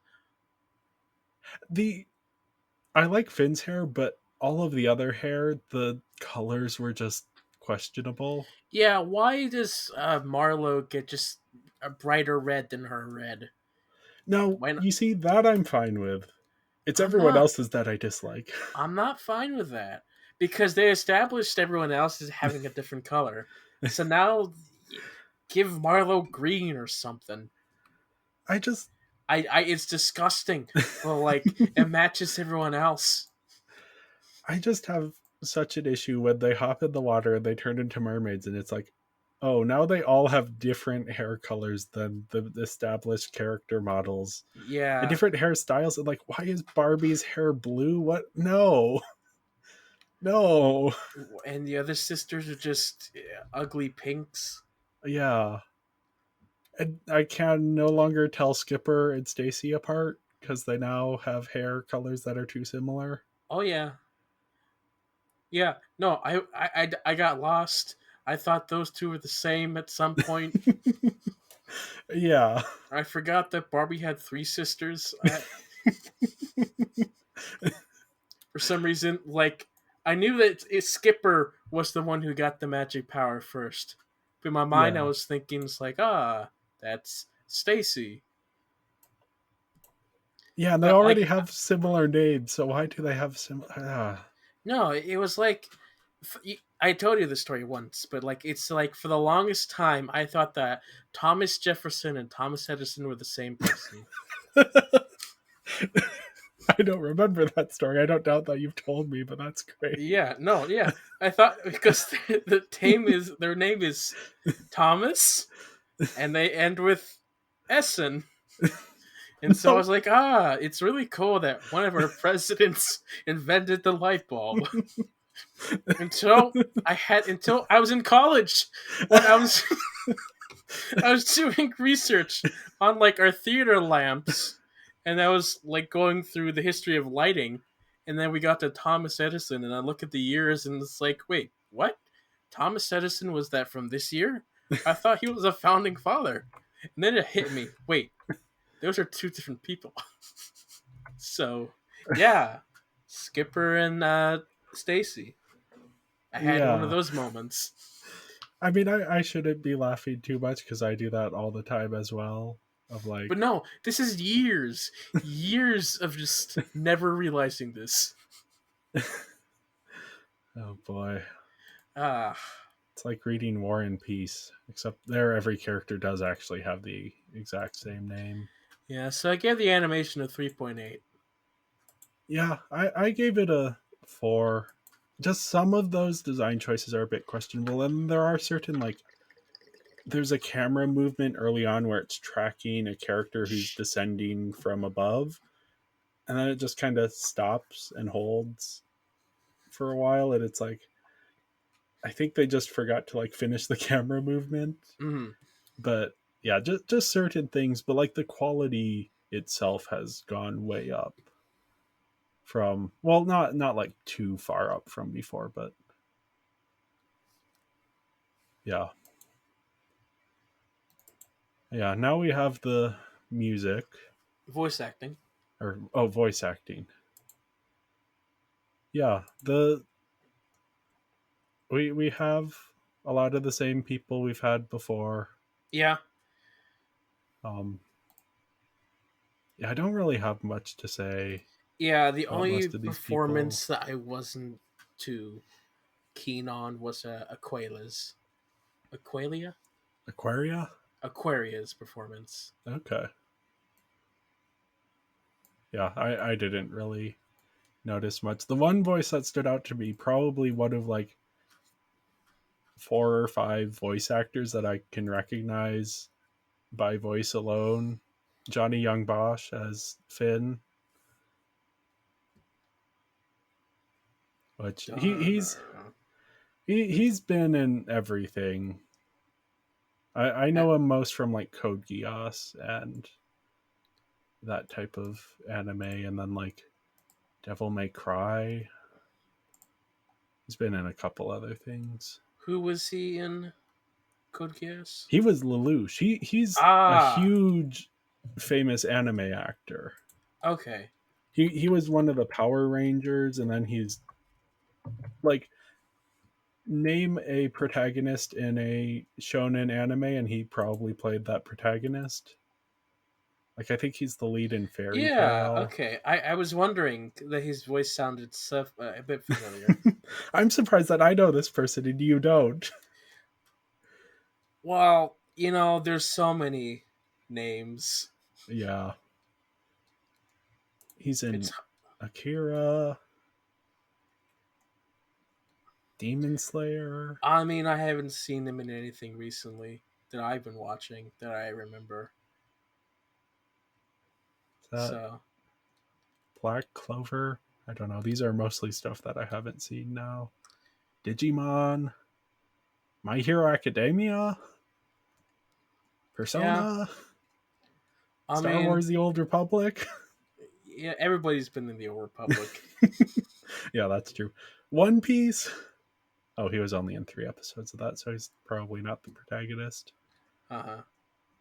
I like Finn's hair, but all of the other hair, the colors were just questionable. Yeah, why does Marlo get just a brighter red than her red? No, Why not? you see, that I'm fine with. It's I'm everyone not. else's that I dislike. I'm not fine with that because they established everyone else as having a different color. So now, give Marlo green or something. I just It's disgusting. Well, like it matches everyone else. I just have such an issue when they hop in the water and they turn into mermaids, and it's like, oh, now they all have different hair colors than the established character models. And Yeah. different hairstyles. And like, why is Barbie's hair blue? What? No. No. And the other sisters are just ugly pinks. Yeah. And I can no longer tell Skipper and Stacy apart because they now have hair colors that are too similar. Oh yeah. Yeah. No, I got lost. I thought those two were the same at some point. Yeah. I forgot that Barbie had three sisters. For some reason, like I knew that Skipper was the one who got the magic power first. But in my mind, I Yeah. was thinking, it's like, that's Stacy. Yeah, and they But already like, have similar names, so why do they have similar? no, it was like, I told you the story once, but like, it's like for the longest time, I thought that Thomas Jefferson and Thomas Edison were the same person. I don't remember that story. I don't doubt that you've told me, but that's great. Yeah, no, yeah. I thought because their name is Thomas, and they end with Essen. And so I was like, it's really cool that one of our presidents invented the light bulb. until until I was in college when I was doing research on like our theater lamps, and I was like going through the history of lighting, and then we got to Thomas Edison, and I look at the years, and it's like, wait, what? Thomas Edison was that from this year? I thought he was a founding father, and then it hit me. Wait, those are two different people. So, yeah, Skipper and Stacy. I had one of Yeah. those moments. I mean, I shouldn't be laughing too much because I do that all the time as well. Of like, But no, this is years of just never realizing this. oh boy, Ah, it's like reading War and Peace, except there every character does actually have the exact same name. yeah. So I gave the animation a 3.8. Yeah, I gave it a 4. Just some of those design choices are a bit questionable, and there are certain like there's a camera movement early on where it's tracking a character who's descending from above, and then it just kind of stops and holds for a while, and it's like I think they just forgot to like finish the camera movement. Mm. But yeah, just certain things, but like the quality itself has gone way up from, well, not like too far up from before, but yeah. Yeah, now we have the music Voice acting. or voice acting. Yeah, the we have a lot of the same people we've had before. Yeah, Um yeah, I don't really have much to say yeah. The about only most of these people. performance that I wasn't too keen on was Aqualia, Aquaria? Aquaria's performance. Okay. Yeah, I didn't really notice much. The one voice that stood out to me, probably one of like 4 or 5 voice actors that I can recognize by voice alone. Johnny Young Bosch as Finn, which he's been in everything. I know him most from like Code Geass and that type of anime, and then like Devil May Cry. He's been in a couple other things. Who was he in Code Geass? He was Lelouch. He's a Ah, huge famous anime actor. okay. He was one of the Power Rangers, and then he's like, name a protagonist in a shonen anime and he probably played that protagonist. Like I think he's the lead in Fairy Yeah, Tail. okay. I was wondering that his voice sounded a bit familiar. I'm surprised that I know this person and you don't. Well, there's so many names. Yeah. He's in It's Akira, Demon Slayer. I mean, I haven't seen him in anything recently that I've been watching that I remember. Is that So, Black Clover? I don't know. These are mostly stuff that I haven't seen now. Digimon, My Hero Academia, yeah. Persona, I Star mean, Wars The Old Republic. yeah, everybody's been in the Old Republic. Yeah, that's true. One Piece. Oh, he was only in 3 episodes of that, so he's probably not the protagonist. Uh-huh.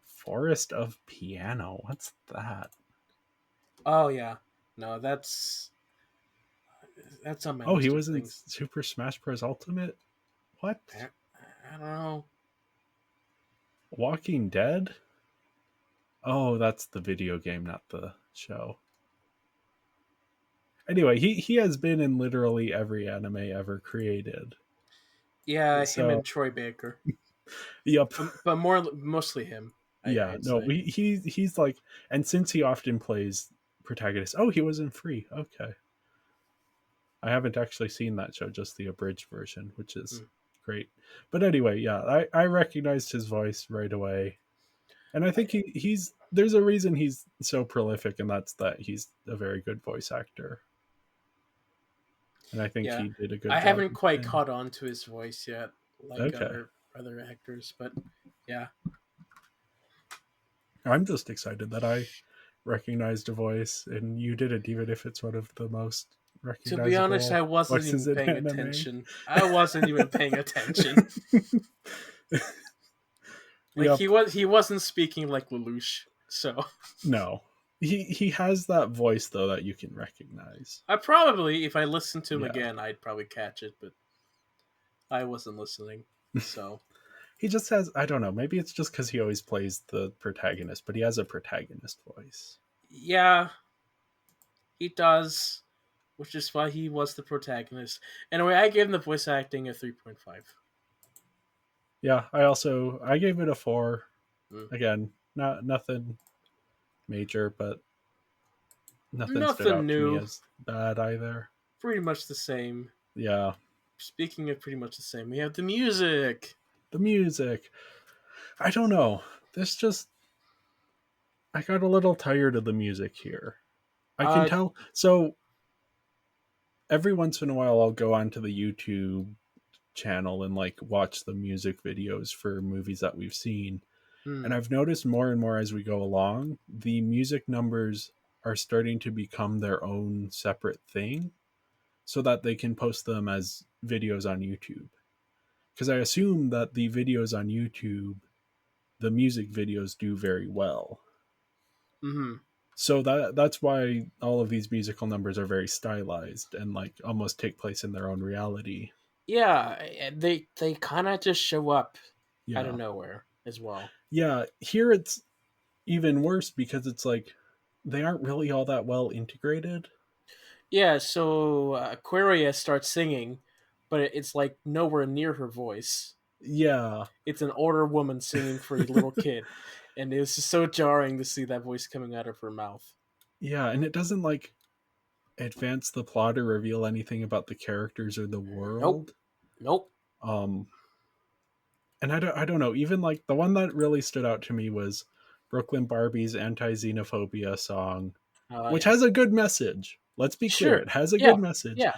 Forest of Piano. What's that? Oh, yeah. No, that's on my Oh, list he of was in things. Super Smash Bros. Ultimate? What? I don't know. Walking Dead? Oh, that's the video game, not the show. Anyway, he has been in literally every anime ever created. Yeah, him So, and Troy Baker. yep. But mostly him. Yeah, I'd no, say. he's like, and since he often plays protagonist. Oh, he was in Free. Okay. I haven't actually seen that show, just the abridged version, which is great. But anyway, yeah, I recognized his voice right away. And I think he's there's a reason he's so prolific, and that's that he's a very good voice actor. And I think Yeah, he did a good I job. haven't quite caught on to his voice yet, like Okay. other actors, but yeah. I'm just excited that I recognized a voice and you didn't, even if it's one of the most To be honest, recognizable I wasn't voices even in paying anime. attention. I wasn't even paying attention. Like Yep. he wasn't speaking like Lelouch, so No. He has that voice though that you can recognize. I probably, if I listened to him Yeah. again, I'd probably catch it, but I wasn't listening. So He just has, I don't know, maybe it's just because he always plays the protagonist, but he has a protagonist voice. yeah, he does, which is why he was the protagonist. Anyway, I gave him the voice acting a 3.5. Yeah, I gave it a 4. Mm. Again, not nothing major, but nothing stood Nothing out to me new. as bad either. Pretty much the same. Yeah. Speaking of pretty much the same, we have the music. The music. I don't know. This just I got a little tired of the music here. I can Uh, tell. So every once in a while I'll go onto the YouTube channel and like watch the music videos for movies that we've seen. hmm, And I've noticed more and more as we go along, the music numbers are starting to become their own separate thing so that they can post them as videos on YouTube. Because I assume that the videos on YouTube, the music videos do very well. mm-hmm. So that's why all of these musical numbers are very stylized and like almost take place in their own reality. Yeah, they kind of just show up out of Yeah. nowhere as well. Yeah, here it's even worse because it's like they aren't really all that well integrated. Yeah, so Aquaria starts singing, but it's like nowhere near her voice. Yeah. It's an older woman singing for a little kid, and it was just so jarring to see that voice coming out of her mouth. Yeah, and it doesn't like advance the plot or reveal anything about the characters or the Nope, world. nope. Um and I don't know, even like the one that really stood out to me was Brooklyn Barbie's anti-xenophobia song, which Yeah, has a good message. Let's be clear, sure. it has a Yeah, good message. yeah.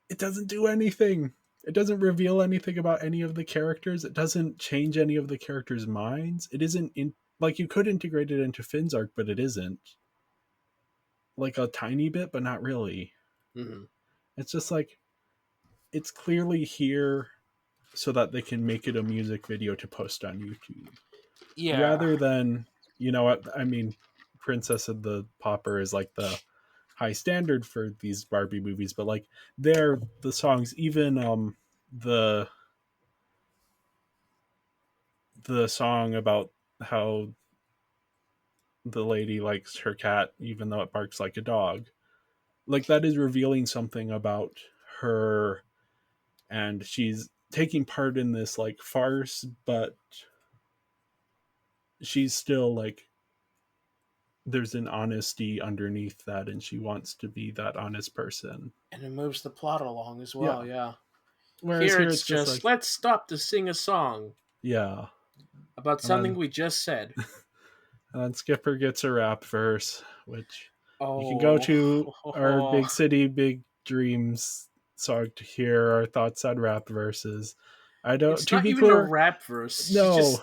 It doesn't do anything. It doesn't reveal anything about any of the characters. It doesn't change any of the characters' minds. It isn't in like you could integrate it into Finn's arc, but it isn't. Like a tiny bit, but not really. Mm-hmm. It's just like it's clearly here so that they can make it a music video to post on YouTube. Yeah, Rather than, you know what, I mean, Princess of the Pauper is like the high standard for these Barbie movies, but like they're the songs, even the the song about how the lady likes her cat even though it barks like a dog, like that is revealing something about her, and she's taking part in this like farce, but she's still like there's an honesty underneath that and she wants to be that honest person. and it moves the plot along as well. Yeah. Yeah. Whereas Here here it's it's just just like, let's stop to sing a song yeah. about And something we just said. then Skipper gets a rap verse, which you can go Oh, to our Big City, Big Dreams song to hear our thoughts on rap verses. I don't, it's to not be even a clear, rap verse. She no, just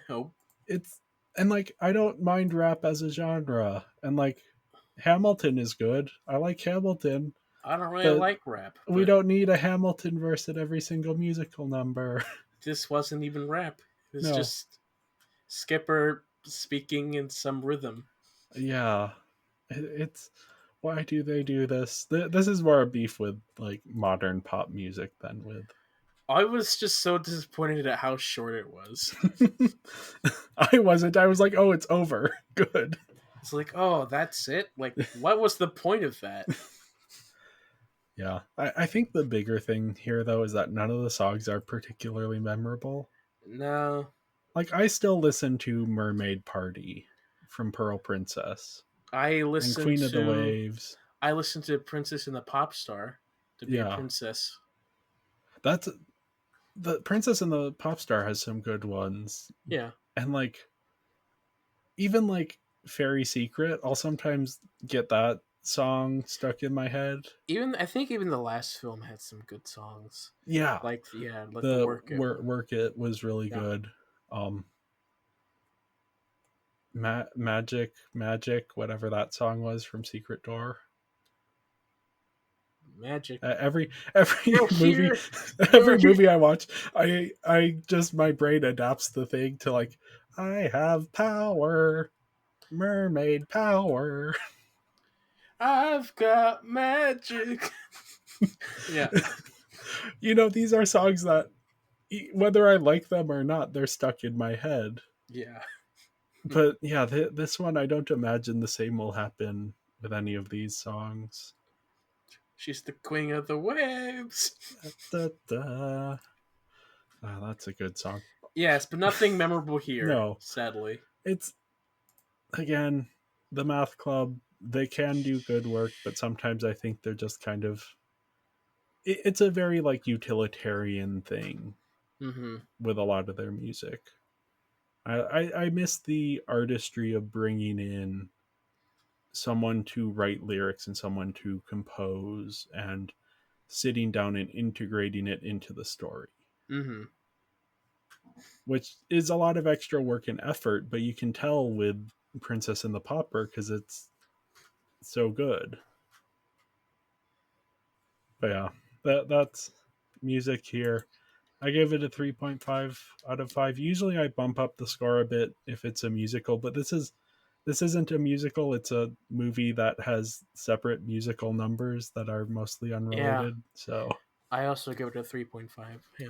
no. it's, and like, I don't mind rap as a genre. And like, Hamilton is good. I like Hamilton, I don't really but like rap, we but don't need a Hamilton verse at every single musical number. this wasn't even rap. It was No. just Skipper speaking in some rhythm. Yeah. It's, why do they do this? This is more a beef with like modern pop music than with. I was just so disappointed at how short it was. I wasn't. I was like, oh, it's over. Good. It's like, oh, that's it? Like, what was the point of that? Yeah. I think the bigger thing here, though, is that none of the songs are particularly memorable. No. Like, I still listen to Mermaid Party from Pearl Princess I and listened Queen of the to Waves. I listened to Princess and the Pop Star to be a Yeah, princess. that's the Princess and the Pop Star has some good ones, Yeah. and like even like Fairy Secret, I'll sometimes get that song stuck in my head. I think even the last film had some good songs. Yeah, Like the the Work It one. work it was really Yeah. good. Magic, whatever that song was from Secret Door. Magic. Every You're movie, here. You're every here. movie I watch, I just my brain adapts the thing to like, I have power, mermaid power. I've got magic. Yeah. These are songs that whether I like them or not, they're stuck in my head. Yeah. But yeah, this one I don't imagine the same will happen with any of these songs. She's the queen of the waves. Da, da. Ah, that's a good song. Yes, but nothing memorable here, No, sadly. it's again the Math Club. They can do good work, but sometimes I think they're just kind of. It's a very like utilitarian thing Mm-hmm. with a lot of their music. I miss the artistry of bringing in someone to write lyrics and someone to compose and sitting down and integrating it into the story, Mm-hmm. which is a lot of extra work and effort, but you can tell with Princess and the Pauper because it's so good. But yeah, that's music here. I gave it a 3.5 out of 5. Usually I bump up the score a bit if it's a musical, but this isn't a musical. It's a movie that has separate musical numbers that are mostly Yeah. unrelated. So, I also give it a 3.5. Yeah.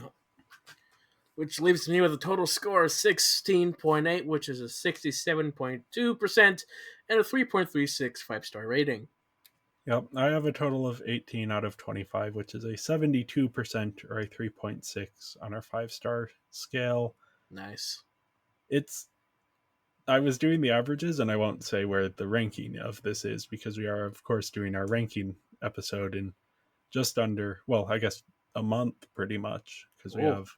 Which leaves me with a total score of 16.8, which is a 67.2%, and a 3.36 5-star rating. yep, I have a total of 18 out of 25, which is a 72% or a 3.6 on our 5-star scale. Nice. It's I was doing the averages, and I won't say where the ranking of this is because we are, of course, doing our ranking episode in just under, well, I guess a month pretty much because we Oh, have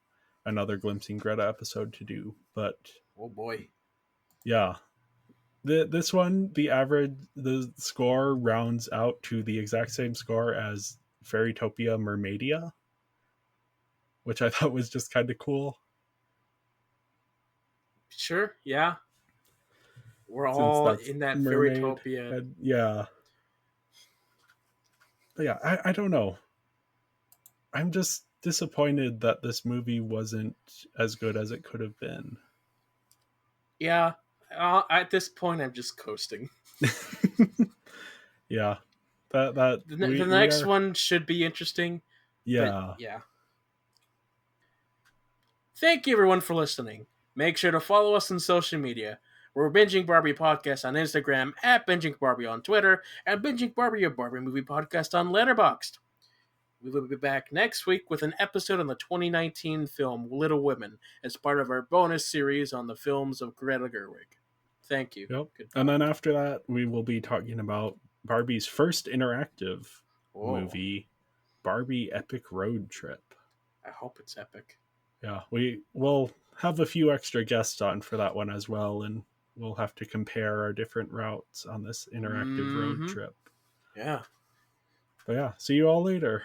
another Glimpsing Greta episode to do. But oh boy. yeah, this one, the score rounds out to the exact same score as Fairytopia Mermaidia, which I thought was just kind of cool. Sure, yeah. We're Since all that's in that Mermaid. Fairytopia. And yeah. But yeah, I don't know. I'm just disappointed that this movie wasn't as good as it could have been. Yeah, at this point, I'm just coasting. Yeah. That The we next are. one should be interesting, but Yeah. yeah. Thank you, everyone, for listening. Make sure to follow us on social media. We're Binging Barbie Podcast on Instagram, at Binging Barbie on Twitter, and Binging Barbie, a Barbie movie podcast on Letterboxd. We will be back next week with an episode on the 2019 film Little Women as part of our bonus series on the films of Greta Gerwig. Thank you. Yep. Goodbye. And then after that, we will be talking about Barbie's first interactive Whoa. movie, Barbie Epic Road Trip. I hope it's epic. Yeah, we will have a few extra guests on for that one as well, and we'll have to compare our different routes on this interactive road Mm-hmm. trip. Yeah. But yeah, see you all later.